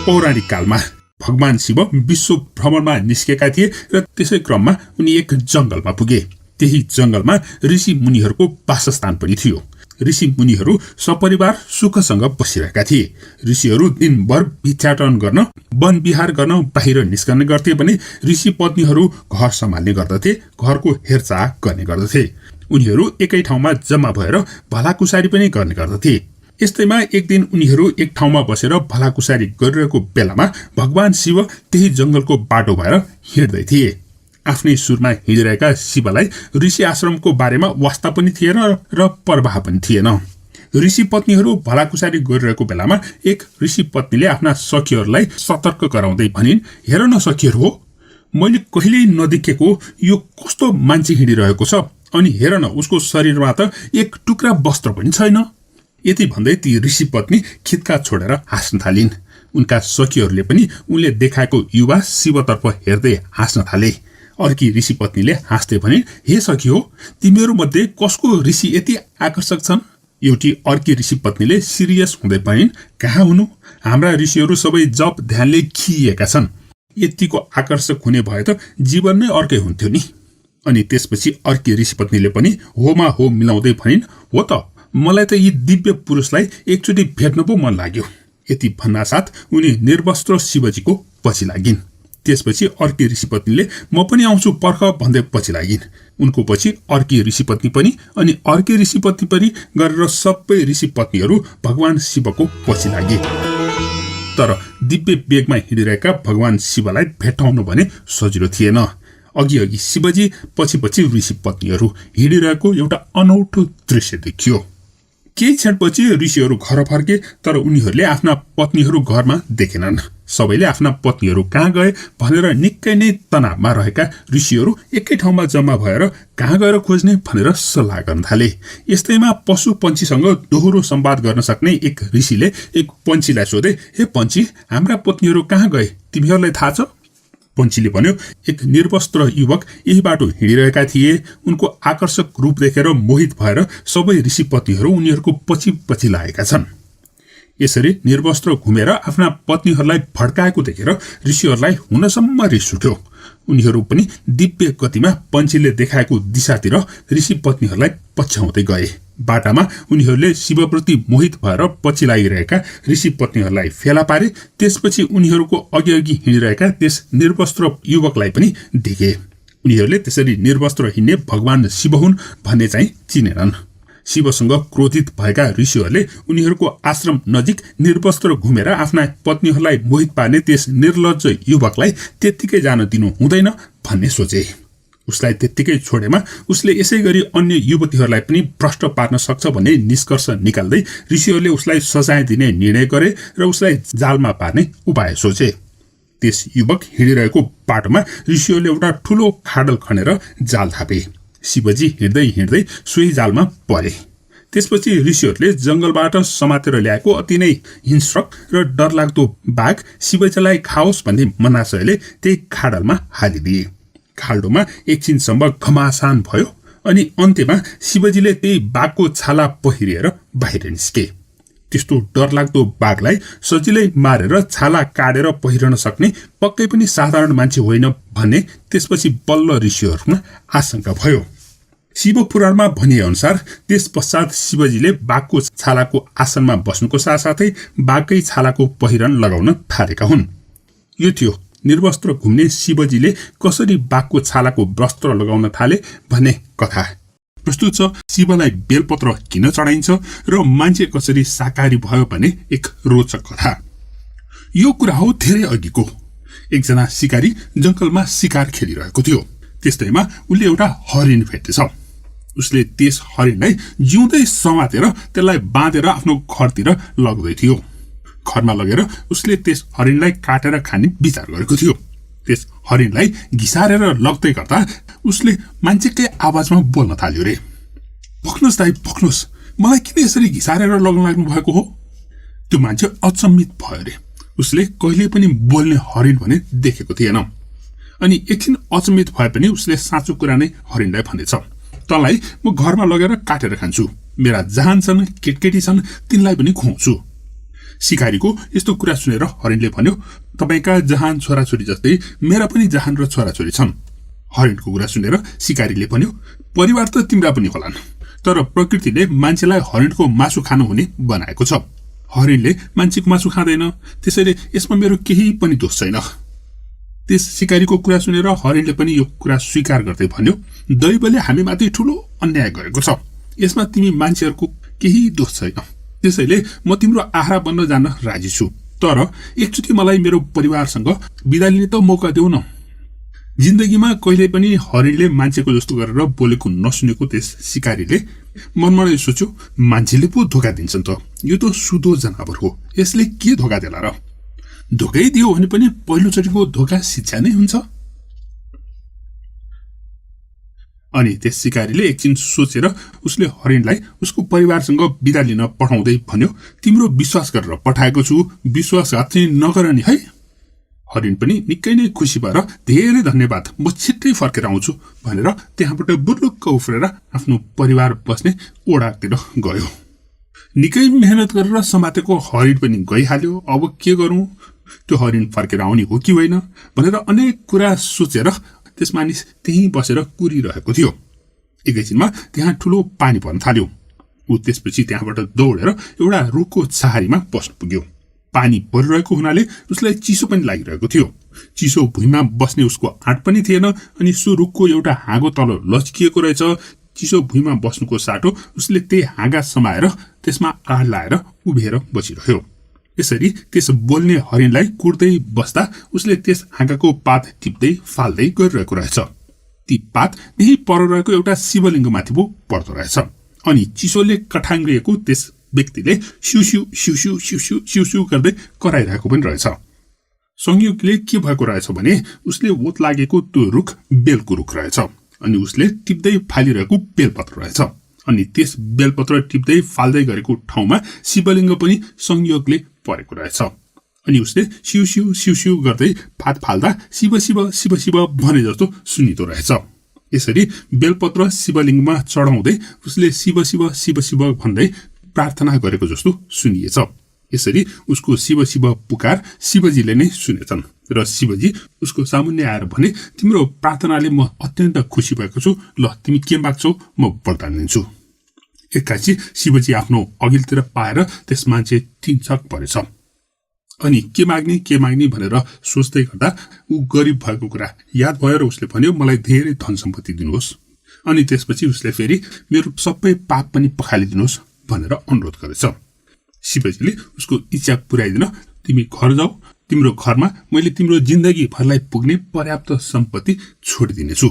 पौराणिक कालमा भगवान शिव विश्व भ्रमणमा निस्केका थिए र त्यसै क्रममा उनी एक जंगलमा पुगे। त्यही जंगलमा ऋषि मुनिहरूको वासस्थान पनि थियो। ऋषि मुनिहरू सपरिवार सुखसँग बसिरहेका थिए। ऋषिहरू दिनभर भिक्षाटन गर्न, वन विहार गर्न बाहिर निस्कने गर्थे भने ऋषि पत्नीहरू घर सम्हाल्ने गर्दथे, घरको हेरचाह गर्ने गर्दथे। उनीहरू एकै ठाउँमा जम्मा भएर भलाकुसारी पनि गर्ने गर्दथे। यस्तैमा एक दिन उनीहरू एक ठाउँमा बसेर भलाकुसारी गरिरहेको बेलामा भगवान शिव त्यही जंगलको बाटो भएर हिँड्दै थिए। आफ्नै सुरमा हिँडिरहेका शिवलाई ऋषि आश्रमको बारेमा वास्ता पनि थिएन र परवाह पनि थिएन। ऋषि पत्नीहरू भलाकुसारी गरिरहेको बेलामा एक ऋषि पत्नीले आफ्ना सखीहरूलाई सतर्क गराउँदै भनिन्, हेर न सखीहरू हो, मैले कहिल्यै नदेखेको यो कस्तो मान्छे हिँडिरहेको छ, अनि हेर न उसको शरीरमा त एक टुक्रा वस्त्र पनि छैन। यति भन्दै ती ऋषि पत्नी खित्का छोडेर हाँस्न थालिन्। उनका सखीहरूले पनि उनले देखाएको युवा शिवतर्फ हेर्दै हाँस्न थाले। अर्की ऋषि पत्नीले हाँस्दै भने, हे सखी हो, तिमीहरू मध्ये कसको ऋषि यति आकर्षक छन्? एउटी अर्की ऋषि पत्नीले सिरियस हुँदै भनिन्, कहाँ हुनु, हाम्रा ऋषिहरू सबै जप ध्यानले खिएका छन्। यतिको आकर्षक हुने भए त जीवन नै अर्कै हुन्थ्यो नि। अनि त्यसपछि अर्की ऋषि पत्नीले पनि होमा हो मिलाउँदै भनिन्, हो त, मलाई त यी दिव्य पुरुषलाई एकचोटि भेट्न पो मन लाग्यो। यति भन्नासाथ उनी निर्वस्त्र शिवजीको पछि लागिन्। त्यसपछि अर्की ऋषि पत्नीले म पनि आउँछु पर्ख भन्दै पछि लागिन्। उनको पछि अर्की ऋषि पत्नी पनि अनि अर्की ऋषि पत्नी पनि गरेर सबै ऋषि पत्नीहरू भगवान शिवको पछि लागे। तर दिव्य वेगमा हिँडिरहेका भगवान शिवलाई भेट्टाउनु भने सजिलो थिएन। अघि अघि शिवजी पछि पछि ऋषि पत्नीहरू हिँडिरहेको एउटा अनौठो दृश्य देखियो। केही क्षणपछि ऋषिहरू घर फर्के, तर उनीहरूले आफ्ना पत्नीहरू घरमा देखेनन्। सबैले आफ्ना पत्नीहरू कहाँ गए भनेर निकै नै तनावमा रहेका ऋषिहरू एकै ठाउँमा जम्मा भएर कहाँ गएर खोज्ने भनेर सल्लाह गर्न थाले। यस्तैमा पशु पन्छीसँग दोहोरो संवाद गर्न सक्ने एक ऋषिले एक पन्छीलाई सोधे, हे पन्छी, हाम्रा पत्नीहरू कहाँ गए, तिमीहरूलाई थाहा छ? पन्छीले भन्यो, एक निर्वस्त्र युवक यही बाटो हिँडिरहेका थिए। उनको आकर्षक रूप देखेर मोहित भएर सबै ऋषि पत्नीहरू उनीहरूको पछि पछि लागेका छन्। यसरी निर्वस्त्र घुमेर आफ्ना पत्नीहरूलाई भड्काएको देखेर ऋषिहरूलाई हुनसम्म रिस उठ्यो। उनीहरू पनि दिव्य गतिमा पन्छीले देखाएको दिशातिर ऋषि पत्नीहरूलाई पछ्याउँदै गए। बाटामा उनीहरूले शिवप्रति मोहित भएर पछि लागिरहेका ऋषि पत्नीहरूलाई फेला पारे। त्यसपछि उनीहरूको अघि अघि हिँडिरहेका त्यस निर्वस्त्र युवकलाई पनि देखे। उनीहरूले त्यसरी निर्वस्त्र हिँड्ने भगवान शिव हुन् भन्ने चाहिँ चिनेनन्। शिवसँग क्रोधित भएका ऋषिहरूले उनीहरूको आश्रम नजिक निर्वस्त्र घुमेर आफ्ना पत्नीहरूलाई मोहित पार्ने त्यस निर्लज्ज युवकलाई त्यत्तिकै जान दिनु हुँदैन भन्ने सोचे। उसलाई त्यत्तिकै छोडेमा उसले यसै गरी अन्य युवतीहरूलाई पनि भ्रष्ट पार्न सक्छ भन्ने निष्कर्ष निकाल्दै ऋषिहरूले उसलाई सजाय दिने निर्णय गरे र उसलाई जालमा पार्ने उपाय सोचे। त्यस युवक हिँडिरहेको बाटोमा ऋषिहरूले एउटा ठूलो खाडल खनेर जाल थापे। शिवजी हिँड्दै हिँड्दै सोही जालमा परे। त्यसपछि ऋषिहरूले जंगलबाट समातेर ल्याएको अति नै हिंस्रक र डरलाग्दो बाघ शिवजीलाई खाओस् भन्ने मनाशयले त्यही खाडलमा हालिदिए। खाल्डोमा एकछिनसम्म घमासान भयो अनि अन्त्यमा शिवजीले त्यही बाघको छाला पहिरिएर बाहिर निस्के। त्यस्तो डरलाग्दो बाघलाई सजिलै मारेर छाला काटेर पहिरन सक्ने पक्कै पनि साधारण मान्छे होइन भन्ने त्यसपछि बल्ल ऋषिहरूमा आशंका भयो। शिव पुराणमा भनिए अनुसार त्यस पश्चात शिवजीले बाघको छालाको आसनमा बस्नुको साथसाथै बाघकै छालाको पहिरन लगाउन थालेका हुन्। यो थियो निर्वस्त्र घुम्ने शिवजीले कसरी बाघको छालाको वस्त्र लगाउन थाले भन्ने कथा। प्रस्तुत छ शिवलाई बेलपत्र किन चढाइन्छ र मान्छे कसरी शाकाहारी भयो भन्ने एक रोचक कथा। यो कुरा हो धेरै अघिको। एकजना शिकारी जंगलमा शिकार खेलिरहेको थियो। त्यस्तैमा उसले एउटा हरिण भेटेछ। उसले त्यस हरिणलाई जिउँदै समातेर त्यसलाई बाँधेर आफ्नो घरतिर लग्दै थियो। घरमा लगेर उसले त्यस हरिणलाई काटेर खाने विचार गरेको थियो। त्यस हरिणलाई घिसारेर लग्दै गर्दा उसले मान्छेकै आवाजमा बोल्न थाल्यो रे, पक्नुहोस् दाइ पक्नुहोस्, मलाई किन यसरी घिसारेर लग्न लाग्नु भएको हो? त्यो मान्छे अचम्मित भयो रे। उसले कहिले पनि बोल्ने हरिण भने देखेको थिएन। अनि एकछिन अचम्मित भए पनि उसले साँचो कुरा नै हरिणलाई भनेछ, तँलाई म घरमा लगेर काटेर खान्छु। मेरा जहान छन्, केटकेटी छन्, तिनलाई पनि खुवाउँछु। शिकारीको यस्तो कुरा सुनेर हरिणले भन्यो, तपाईका जहान छोराछोरी जस्तै मेरा पनि जहान र छोराछोरी छन्। हरिणको कुरा सुनेर शिकारीले भन्यो, परिवार त तिम्रा पनि होलान्, तर प्रकृतिले मान्छेलाई हरिणको मासु खानु हुने बनाएको छ। हरिणले मान्छेको मासु खाँदैन, त्यसैले यसमा मेरो केही पनि दोष छैन। त्यस शिकारीको कुरा सुनेर हरिणले पनि यो कुरा स्वीकार गर्दै भन्यो, दैवले हामीमाथि ठूलो अन्याय गरेको छ। यसमा तिमी मान्छेहरूको केही दोष छैन। त्यसैले म तिम्रो आहारा बन्न जान राजी छु, तर एकचोटि मलाई मेरो परिवारसँग बिदा लिने त मौका देऊ न। जिन्दगीमा कहिले पनि हरिणले मान्छेको जस्तो गरेर बोलेको नसुनेको त्यस शिकारीले मनमा नै सोच्यो, मान्छेले पो धोका दिन्छन् त, यो त सुधो जनावर हो, यसले के धोका देला र? धोकै दियो भने पनि पहिलोचोटिको धोका शिक्षा नै हुन्छ। अनि त्यस शिकारीले एकछिन सोचेर उसले हरिणलाई उसको परिवारसँग बिदा लिन पठाउँदै भन्यो, तिम्रो विश्वास गरेर पठाएको छु, विश्वासघात चाहिँ नगर नि है। हरिण पनि निकै नै खुसी भएर धेरै धन्यवाद, म छिट्टै फर्केर आउँछु भनेर त्यहाँबाट बुर्लुक्क उफ्रेर आफ्नो परिवार बस्ने ओडातिर गयो। निकै मेहनत गरेर समातेको हरिण पनि गइहाल्यो, अब के गरौँ, त्यो हरिण फर्केर आउने हो कि होइन भनेर अनेक कुरा सोचेर त्यस मानिस त्यहीँ बसेर कुरिरहेको थियो। एकैछिनमा त्यहाँ ठुलो पानी पर्न थाल्यो। ऊ त्यसपछि त्यहाँबाट दौडेर एउटा रुखको छहारीमा बस्न पुग्यो। पानी परिरहेको हुनाले उसलाई चिसो पनि लागिरहेको थियो। चिसो भुइँमा बस्ने उसको आँट पनि थिएन, अनि सो रुखको एउटा हाँगो तल लच्किएको रहेछ। चिसो भुइँमा बस्नुको साटो उसले त्यही हाँगा समाएर त्यसमा आड लाएर उभिएर बसिरह्यो। यसरी त्यस बोल्ने हरिणलाई कुर्दै बस्दा उसले त्यस हाँगाको पात टिप्दै फाल्दै गरिरहेको रहेछ। ती पात त्यही पर रहेको एउटा शिवलिङ्गमाथि पो पर्दो रहेछ। अनि चिसोले कठाङ्ग्रिएको त्यस व्यक्तिले सिउसिउ सिउसिउ सिउसिउ सिउसिउ गर्दै कराइरहेको पनि रहेछ। संयोगले के भएको रहेछ भने उसले ओत लागेको त्यो रुख बेलको रुख रहेछ, अनि उसले टिप्दै फालिरहेको बेलपत्र रहेछ। अनि त्यस बेलपत्र टिप्दै फाल्दै गरेको ठाउँमा शिवलिङ्ग पनि संयोगले परेको रहेछ। अनि उसले सिउसिउ सिउसिउ गर्दै फात फाल्दा शिव शिव शिव शिव भने जस्तो सुनिदो रहेछ। यसरी बेलपत्र शिवलिङ्गमा चढाउँदै उसले शिव शिव शिव शिव भन्दै प्रार्थना गरेको जस्तो सुनिएछ। यसरी उसको शिव शिव पुकार शिवजीले नै सुनेछन् र शिवजी उसको सामुन्ने आएर भने, तिम्रो प्रार्थनाले म अत्यन्त खुसी भएको छु, ल तिमी के माग्छौ म वरदान दिन्छु। एक्कासी शिवजी आफ्नो अघिल्तिर पाएर त्यस मान्छे तिनछक परेछ। अनि के माग्ने भनेर सोच्दै गर्दा ऊ गरिब भएको कुरा याद भयो र उसले भन्यो, मलाई धेरै धन सम्पत्ति दिनुहोस्। अनि त्यसपछि उसले फेरि मेरो सबै पाप पनि पखालिदिनुहोस् भनेर अनुरोध गरेछ। शिवजीले उसको इच्छा पुर्याइदिन तिमी घर जाऊ, तिम्रो घरमा मैले तिम्रो जिन्दगी भरलाई पुग्ने पर्याप्त सम्पत्ति छोडिदिनेछु,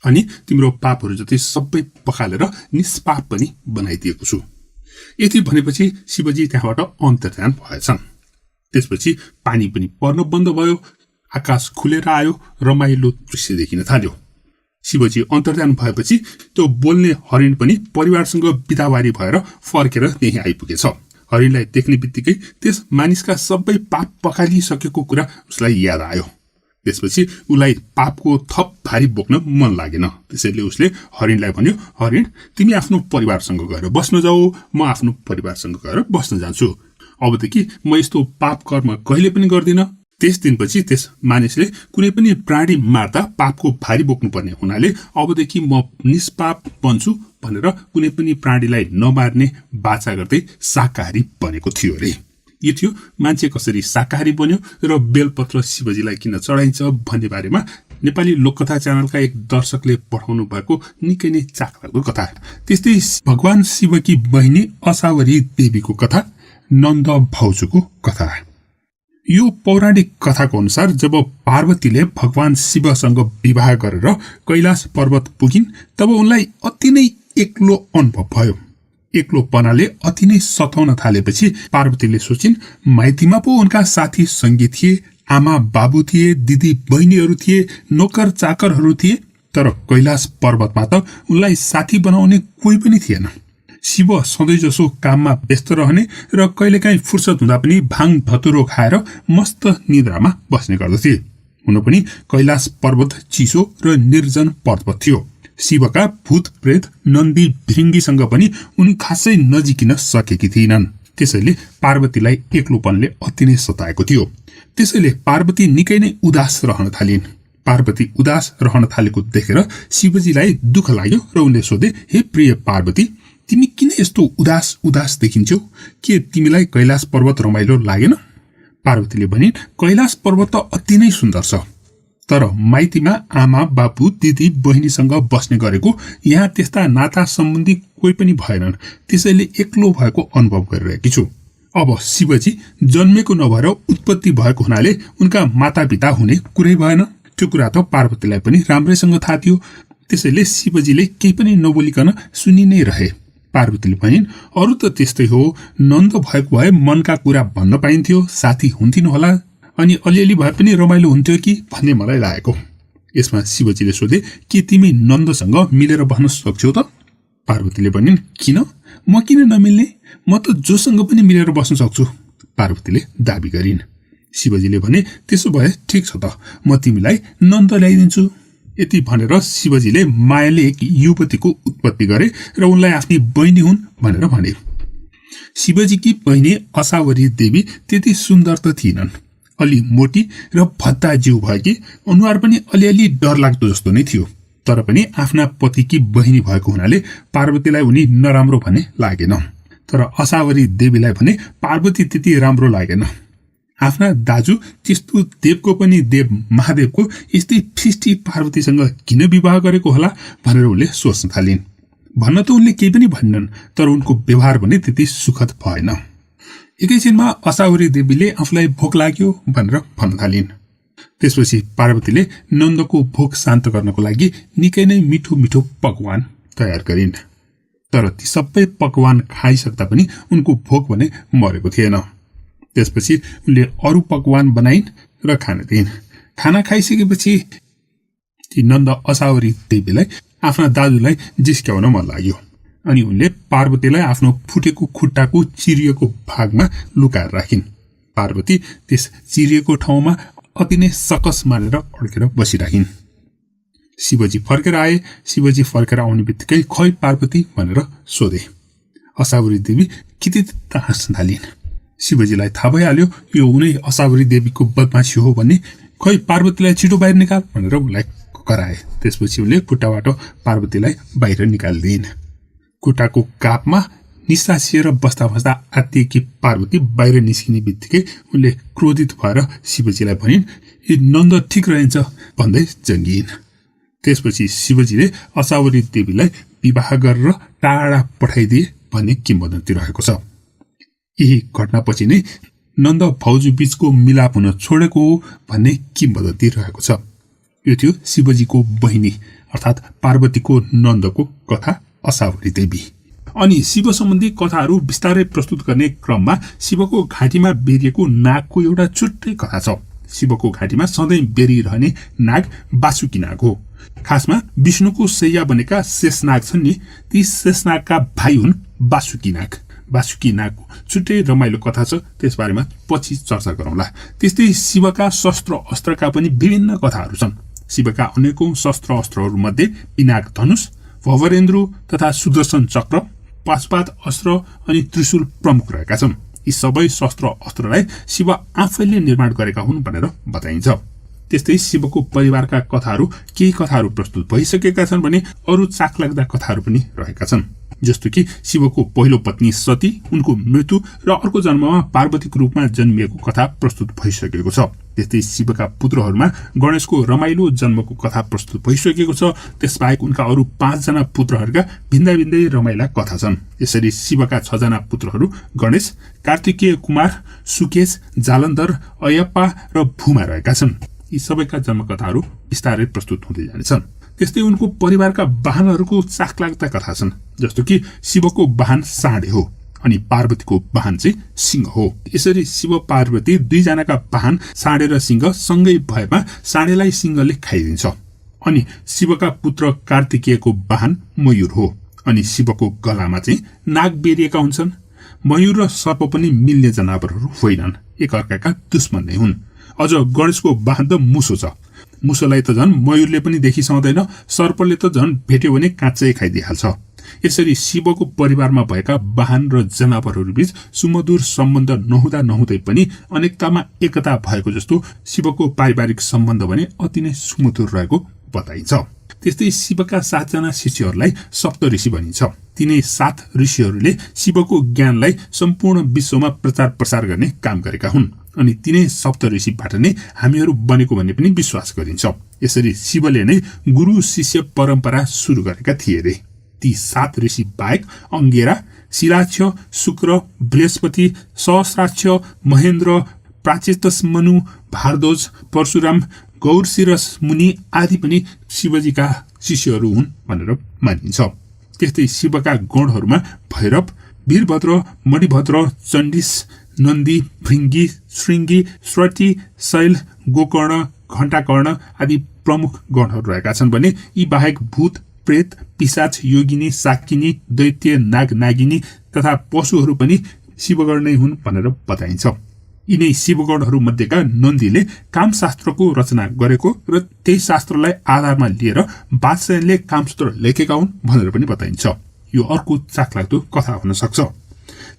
अनि तिम्रो पापहरू जति सबै पखालेर निष्पाप पनि बनाइदिएको छु। यति भनेपछि शिवजी त्यहाँबाट अन्तर्ध्यान भएछन्। त्यसपछि पानी पनि पर्न बन्द भयो, आकाश खुलेर आयो, रमाइलो दृश्य देखिन थाल्यो। शिवजी अन्तर्ध्यान भएपछि त्यो बोल्ने हरिण पनि परिवारसँग बिदावारी भएर फर्केर त्यही आइपुगेछ। हरिणलाई देख्ने बित्तिकै त्यस मानिसका सबै पाप पखालिसकेको कुरा उसलाई याद आयो। त्यसपछि उसलाई पापको थप भारी बोक्न मन लागेन। त्यसैले उसले हरिणलाई भन्यो, हरिण तिमी आफ्नो परिवारसँग गएर बस्न जाऊ, म आफ्नो परिवारसँग गएर बस्न जान्छु। अबदेखि म यस्तो पाप कर्म कहिले पनि गर्दिन। त्यस दिनपछि त्यस मानिसले कुनै पनि प्राणी मार्दा पापको भारी बोक्नुपर्ने हुनाले अबदेखि म निष्पाप बन्छु भनेर कुनै पनि प्राणीलाई नमार्ने बाचा गर्दै शाकाहारी बनेको थियो अरे। यो थियो मान्छे कसरी शाकाहारी बन्यो र बेलपत्र शिवजीलाई किन चढाइन्छ भन्ने बारेमा नेपाली लोककथा च्यानलका एक दर्शकले पठाउनु भएको निकै नै चाखलाग्दो कथा। त्यस्तै भगवान शिवकी बहिनी असावरी देवीको कथा, नन्द भाउजूको कथा। यो पौराणिक कथाको अनुसार जब पार्वतीले भगवान शिवसँग विवाह गरेर कैलाश पर्वत पुगिन् तब उनलाई अति नै एक्लो अनुभव भयो। एक्लोपनाले अति नै सताउन थालेपछि पार्वतीले सोचिन्, माइतीमा पो उनका साथी सङ्गी थिए, आमा बाबु थिए, दिदी बहिनीहरू थिए, नोकर चाकरहरू थिए, तर कैलाश पर्वतमा त उनलाई साथी बनाउने कोही पनि थिएन। शिव सधैँ जसो काममा व्यस्त रहने र कहिलेकाहीँ फुर्सद हुँदा पनि भाङ धतुरो खाएर मस्त निद्रामा बस्ने गर्दथे। हुन पनि कैलाश पर्वत चिसो र निर्जन पर्वत थियो। शिवका भूत प्रेत नन्दी भृङ्गीसँग पनि उनी खासै नजिकिन सकेकी थिएनन्। त्यसैले पार्वतीलाई एक्लोपनले अति नै सताएको थियो। त्यसैले पार्वती निकै नै उदास रहन थालिन्। पार्वती उदास रहन थालेको देखेर शिवजीलाई दुःख लाग्यो र उनले सोधे, हे प्रिय पार्वती, तिमी किन यस्तो उदास उदास देखिन्छौ? के तिमीलाई कैलाश पर्वत रमाइलो लागेन? पार्वतीले भनिन्, कैलाश पर्वत त अति नै सुन्दर छ, तर माइतीमा आमा बाबु दिदी बहिनीसँग बस्ने गरेको यहाँ त्यस्ता नाता सम्बन्धी कोही पनि भएनन्। त्यसैले एक्लो भएको अनुभव गरिरहेकी छु। अब शिवजी जन्मेको नभएर उत्पत्ति भएको हुनाले उनका मातापिता हुने कुरै भएन। त्यो कुरा त पार्वतीलाई पनि राम्रैसँग थाहा थियो। त्यसैले शिवजीले केही पनि नबोलिकन सुनि नै रहे। पार्वतीले भनिन्, अरू त त्यस्तै हो, नन्द भएको भए मनका कुरा भन्न पाइन्थ्यो, साथी हुन्थिन् होला, अनि अलिअलि भए पनि रमाइलो हुन्थ्यो कि भन्ने मलाई लागेको। यसमा शिवजीले सोधे, के तिमी नन्दसँग मिलेर बस्न सक्छौ त? पार्वतीले भनिन्, किन? म किन नमिल्ने? म त जोसँग पनि मिलेर बस्न सक्छु, पार्वतीले दाबी गरिन्। शिवजीले भने, त्यसो भए ठिक छ त, म तिमीलाई नन्द ल्याइदिन्छु। यति भनेर शिवजीले मायाले एक युवतीको उत्पत्ति गरे र उनलाई आफ्नी बहिनी हुन् भनेर भने। शिवजीकी बहिनी असावरी देवी त्यति सुन्दर त थिएनन्। अलि मोटी र भद्दा जिउ भएकी, अनुहार पनि अलिअलि डरलाग्दो जस्तो नै थियो। तर पनि आफ्ना पतिकी बहिनी भएको हुनाले पार्वतीलाई उनी नराम्रो भने लागेन। तर असावरी देवीलाई भने पार्वती त्यति राम्रो लागेन। आफ्ना दाजु त्यस्तो देवको पनि देव महादेवको यस्तै फिस्टी पार्वतीसँग किन विवाह गरेको होला भनेर उनले सोच्न थालिन्। भन्न त उनले केही पनि भन्नन्, तर उनको व्यवहार भने त्यति सुखद भएन। एकैछिनमा असावरी देवीले आफूलाई भोक लाग्यो भनेर भन्न थालिन्। त्यसपछि पार्वतीले नन्दको भोक शान्त गर्नको लागि निकै नै मिठो मिठो पकवान तयार गरिन्। तर ती सबै पकवान खाइसक्दा पनि उनको भोक भने मरेको थिएन। त्यसपछि उनले अरू पकवान बनाइन् र खान दिइन्। खाना खाइसकेपछि ती नन्द असावरी देवीलाई आफ्ना दाजुलाई जिस्क्याउन मन लाग्यो। अनि उनले पार्वतीलाई आफ्नो फुटेको खुट्टाको चिरिएको भागमा लुकाएर राखिन्। पार्वती त्यस चिरिएको ठाउँमा अति नै सकस मानेर अड्केर बसिराखिन्। शिवजी फर्केर आए। शिवजी फर्केर आउने बित्तिकै खै पार्वती भनेर सोधे। असावरी देवी कितित हाँस्न थालिन्। शिवजीलाई थाहा भइहाल्यो यो उनै असावरी देवीको बदमासी हो भन्ने। खै पार्वतीलाई छिटो बाहिर निकाल भनेर उनलाई कराए। त्यसपछि उनले खुट्टाबाट पार्वतीलाई बाहिर निकालिदिइन्। खुट्टाको कापमा निसासिएर बस्दा बस्दा आत्तिएकी पार्वती बाहिर निस्किने बित्तिकै उनले क्रोधित भएर शिवजीलाई भनिन्, यो नन्द ठिक रहन्छ भन्दै जङ्गिइन्। त्यसपछि शिवजीले असावरी देवीलाई विवाह गरेर टाढा पठाइदिए भन्ने किम्वदन्ती रहेको छ। यही घटनापछि नै नन्द भाउजू बीचको मिलाप हुन छोडेको हो भन्ने किम्वदन्ती रहेको छ। यो थियो शिवजीको बहिनी अर्थात् पार्वतीको नन्दको कथा असावरी देवी। अनि शिव सम्बन्धी कथाहरू विस्तारै प्रस्तुत गर्ने क्रममा शिवको घाँटीमा बेरिएको नागको एउटा छुट्टै कथा छ। शिवको घाँटीमा सधैँ बेरिरहने नाग बासुकी नाग हो। खासमा विष्णुको सैया बनेका शेषनाग छन् नि, ती शेषनागका भाइ हुन् बासुकी नाग। बासुकी नागको छुट्टै रमाइलो कथा छ, त्यसबारेमा पछि चर्चा गरौँला। त्यस्तै शिवका शस्त्र अस्त्रका पनि विभिन्न कथाहरू छन्। शिवका अनेकौं शस्त्र अस्त्रहरू मध्ये पिनाक धनुष, भवरेन्द्र तथा सुदर्शन चक्र, पाशुपात अस्त्र अनि त्रिशूल प्रमुख रहेका छन्। यी सबै शस्त्र अस्त्रलाई शिव आफैले निर्माण गरेका हुन् भनेर बताइन्छ। त्यस्तै शिवको परिवारका कथाहरू, केही कथाहरू प्रस्तुत भइसकेका छन् भने अरू चाखलाग्दा कथाहरू पनि रहेका छन्। जस्तो कि शिवको पहिलो पत्नी सती, उनको मृत्यु र अर्को जन्ममा पार्वतीको रूपमा जन्मिएको कथा प्रस्तुत भइसकेको छ। त्यस्तै शिवका पुत्रहरूमा गणेशको रमाइलो जन्मको कथा प्रस्तुत भइसकेको छ। त्यसबाहेक उनका अरू 5 जना पुत्रहरूका भिन्दै भिन्दै रमाइला कथा छन्। यसरी शिवका 6 जना पुत्रहरू गणेश, कार्तिकेय कुमार, सुकेश, जालन्धर, अयप्पा र भूमा रहेका छन्। यी सबैका जन्मकथाहरू विस्तारै प्रस्तुत हुँदै जानेछन्। त्यस्तै उनको परिवारका वाहनहरूको चाखलाग्दा कथा छन्। जस्तो कि शिवको वाहन साँडे हो अनि पार्वतीको वाहन चाहिँ सिंह हो। यसरी शिव पार्वती 2 जनाका वाहन साँडे र सिंह सँगै भएमा साँडेलाई सिंहले खाइदिन्छ। अनि शिवका पुत्र कार्तिकेयको वाहन मयूर हो अनि शिवको गलामा चाहिँ नाग बेरिएका हुन्छन्। मयूर र सर्प पनि मिल्ने जनावरहरू होइनन्, एकअर्काका दुश्मन नै हुन्। अझ गणेशको वाहन त मुसो छ। मुसोलाई त झन् मयूरले पनि देखिसक्दैन, सर्पले त झन् भेट्यो भने काँचै खाइदिइहाल्छ। यसरी शिवको परिवारमा भएका वाहन र जनावरहरू बीच सुमधुर सम्बन्ध नहुँदा नहुँदै पनि अनेकतामा एकता भएको जस्तो शिवको पारिवारिक सम्बन्ध भने अति नै सुमधुर रहेको बताइन्छ। त्यस्तै शिवका 7 जना शिष्यहरूलाई सप्त ऋषि भनिन्छ। तिनै 7 ऋषिहरूले शिवको ज्ञानलाई सम्पूर्ण विश्वमा प्रचार प्रसार गर्ने काम गरेका हुन् अनि तिनै सप्त ऋषिबाट नै हामीहरू बनेको भन्ने पनि विश्वास गरिन्छ। यसरी शिवले नै गुरु शिष्य परम्परा सुरु गरेका थिए रे। ती 7 ऋषि बाहेक अंगेरा, शिलाक्ष, शुक्र, बृहस्पति, सहस्राक्ष, महेन्द्र, प्राचेतस मनु, भारद्वाज, परशुराम, गौरशिरस मुनि आदि पनि शिवजीका शिष्यहरू हुन् भनेर मानिन्छ। त्यस्तै शिवका गणहरूमा भैरव, वीरभद्र, मणिभद्र, चण्डिस, नन्दी, भृङ्गी, श्रृङ्गी, स्वती, शैल, गोकर्ण, घण्टाकर्ण आदि प्रमुख गणहरू रहेका छन् भने यी बाहेक भूत, प्रेत, पिशाच, योगिनी, साकिनी, दैत्य, नाग, नागिनी तथा पशुहरू पनि शिवगण नै हुन् भनेर बताइन्छ। यिनै शिवगणहरू मध्येका नन्दीले कामशास्त्रको रचना गरेको र त्यही शास्त्रलाई आधारमा लिएर वात्स्यायनले कामसूत्र लेखेका हुन् भनेर पनि बताइन्छ। यो अर्को चाखलाग्दो कथा हुन सक्छ।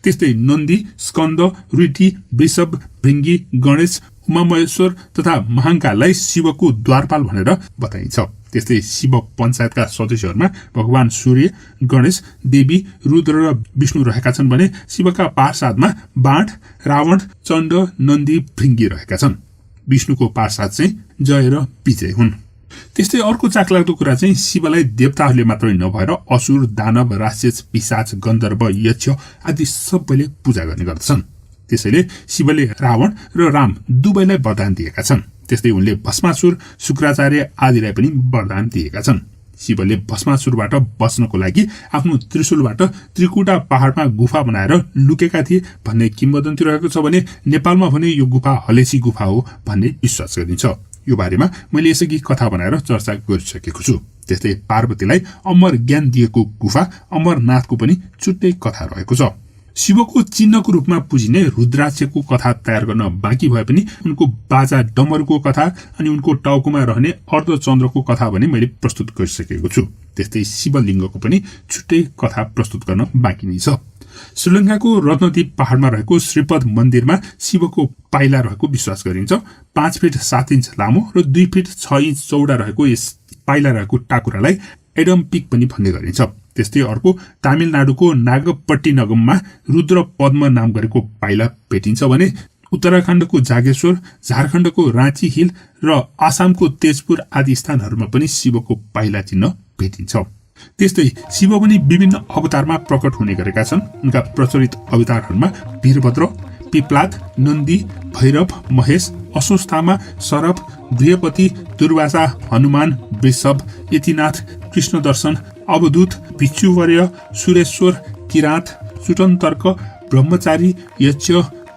त्यस्तै नन्दी, स्कन्द, रुटी, वृषभ, भृङ्गी, गणेश, उमामहेश्वर तथा महाङ्काललाई शिवको द्वारपाल भनेर बताइन्छ। त्यस्तै शिव पञ्चायतका सदस्यहरूमा भगवान सूर्य, गणेश, देवी, रुद्र र विष्णु रहेका छन् भने शिवका पार्षदमा बाण, रावण, चण्ड, नन्दी, भृङ्गी रहेका छन्। विष्णुको पार्षद चाहिँ जय र विजय हुन्। त्यस्तै अर्को चाखलाग्दो कुरा चाहिँ शिवलाई देवताहरूले मात्रै नभएर असुर, दानव, राक्षस, पिशाच, गन्धर्व, यक्ष आदि सबैले पूजा गर्ने गर्दछन्। त्यसैले शिवले रावण र राम दुवैलाई वरदान दिएका छन्। त्यस्तै उनले भस्मासुर, शुक्राचार्य आदिलाई पनि वरदान दिएका छन्। शिवले भस्मासुरबाट बच्नको लागि आफ्नो त्रिशूलबाट त्रिकुटा पहाडमा गुफा बनाएर लुकेका थिए भन्ने किम्वदन्ती रहेको छ भने नेपालमा भने यो गुफा हलेसी गुफा हो भन्ने विश्वास गरिन्छ। यो बारेमा मैले यसअघि कथा बनाएर चर्चा गरिसकेको छु। त्यस्तै पार्वतीलाई अमर ज्ञान दिएको गुफा अमरनाथको पनि छुट्टै कथा रहेको छ। शिवको चिन्हको रूपमा पुजिने रुद्राक्षको कथा तयार गर्न बाँकी भए पनि उनको बाजा डमरुको कथा अनि उनको टाउकोमा रहने अर्धचन्द्रको कथा भने मैले प्रस्तुत गरिसकेको छु। त्यस्तै शिवलिङ्गको पनि छुट्टै कथा प्रस्तुत गर्न बाँकी नै छ। श्रीलङ्काको रत्नदीप पहाडमा रहेको श्रीपद मन्दिरमा शिवको पाइला रहेको विश्वास गरिन्छ। 5 फिट 7 इन्च लामो र 2 फिट 6 इन्च चौडा रहेको यस पाइला रहेको टाकुरालाई एडम पिक पनि भन्ने गरिन्छ। त्यस्तै अर्को तामिलनाडुको नागपट्टिनगममा रुद्र पद्म नाम गरेको पाइला भेटिन्छ भने उत्तराखण्डको जागेश्वर, झारखण्डको राँची हिल र आसामको तेजपुर आदि स्थानहरूमा पनि शिवको पाइला चिन्ह भेटिन्छ। त्यस्तै शिव पनि विभिन्न अवतारमा प्रकट हुने गरेका छन्। उनका प्रचलित अवतारहरूमा वीरभद्र, पिप्लाद, नन्दी, भैरव, महेश, अश्वत्थामा, सरभ, बृहपति, दुर्वासा, हनुमान, वृषभ, यतिनाथ, कृष्णदर्शन, अवधूत, भिक्षुवर्य, सुरेश्वर, किरात, सुटन्तर्क, ब्रह्मचारी, यक्ष,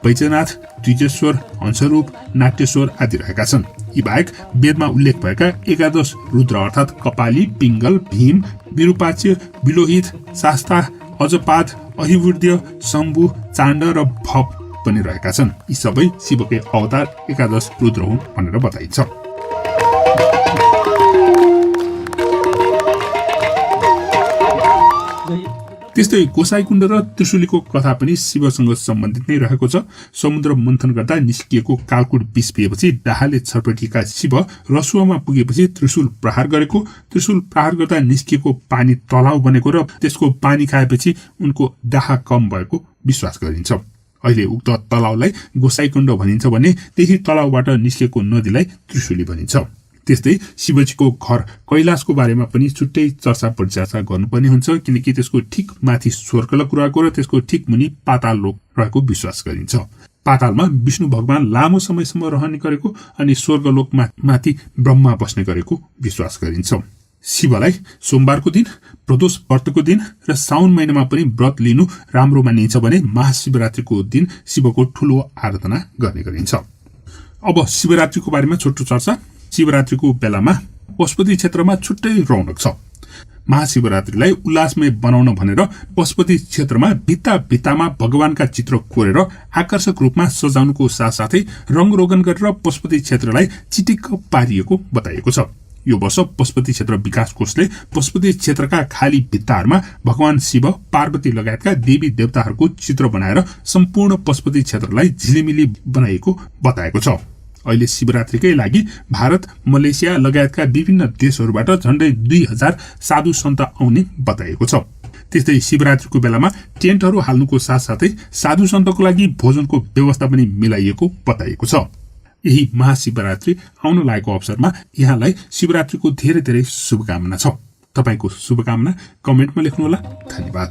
वैजनाथ, द्विजेश्वर, हंसरूप, नाट्यश्वर आदि रहेका छन्। यी बाहेक वेदमा उल्लेख भएका 11 रुद्र अर्थात् कपाली, पिङ्गल, भीम, विरूपाच्य, विलोहित, शास्ता, अजपाद, अहिवृद्य, शम्भु, चाण्ड र भव पनि रहेका छन्। यी सबै शिवकै अवतार 11 रुद्र हुन् भनेर बताइन्छ। त्यस्तै गोसाईकुण्ड र त्रिशूलीको कथा पनि शिवसँग सम्बन्धित नै रहेको छ। समुद्र मन्थन गर्दा निस्किएको कालकुट विष पिएपछि डाहाले छटपटिएका शिव रसुवामा पुगेपछि त्रिशूल प्रहार गरेको, त्रिशूल प्रहार गर्दा निस्किएको पानी तलाउ बनेको र त्यसको पानी खाएपछि उनको डाहा कम भएको विश्वास गरिन्छ। अहिले उक्त तलाउलाई गोसाईकुण्ड भनिन्छ भने त्यही तलाउबाट निस्केको नदीलाई त्रिशूली भनिन्छ। त्यस्तै शिवजीको घर कैलाशको बारेमा पनि छुट्टै चर्चा परिचर्चा गर्नुपर्ने हुन्छ, किनकि त्यसको ठिक माथि स्वर्गलोक रहेको र त्यसको ठिक मुनि पाताल लोक रहेको विश्वास गरिन्छ। पातालमा विष्णु भगवान लामो समयसम्म रहने गरेको अनि स्वर्गलोकमा माथि ब्रह्मा बस्ने गरेको विश्वास गरिन्छ। शिवलाई सोमबारको दिन, प्रदोष व्रतको दिन र साउन महिनामा पनि व्रत लिनु राम्रो मानिन्छ भने महाशिवरात्रिको दिन शिवको ठूलो आराधना गर्ने गरिन्छ। अब शिवरात्रिको बारेमा छोटो चर्चा। शिवरात्रिको बेलामा पशुपति क्षेत्रमा छुट्टै रौनक छ। महाशिवरात्रिलाई उल्लासमय बनाउन भनेर पशुपति क्षेत्रमा भित्ता भित्तामा भगवानका चित्र कोरेर आकर्षक रूपमा सजाउनुको साथसाथै रङरोगन गरेर पशुपति क्षेत्रलाई चिटिक्क पारिएको बताइएको छ। यो वर्ष पशुपति क्षेत्र विकास कोषले पशुपति क्षेत्रका खाली भित्ताहरूमा भगवान शिव, पार्वती लगायतका देवी देवताहरूको चित्र बनाएर सम्पूर्ण पशुपति क्षेत्रलाई झिलिमिली बनाइएको बताएको छ। अहिले शिवरात्रिकै लागि भारत, मलेसिया लगायतका विभिन्न देशहरूबाट झण्डै 2000 साधु सन्त आउने बताइएको छ। त्यस्तै शिवरात्रिको बेलामा टेन्टहरू हाल्नुको साथसाथै साधु सन्तको लागि भोजनको व्यवस्था पनि मिलाइएको बताइएको छ। यही महाशिवरात्रि आउन लागेको अवसरमा यहाँलाई शिवरात्रिको धेरै धेरै शुभकामना छ। तपाईको शुभकामना कमेन्टमा लेख्नुहोला। धन्यवाद।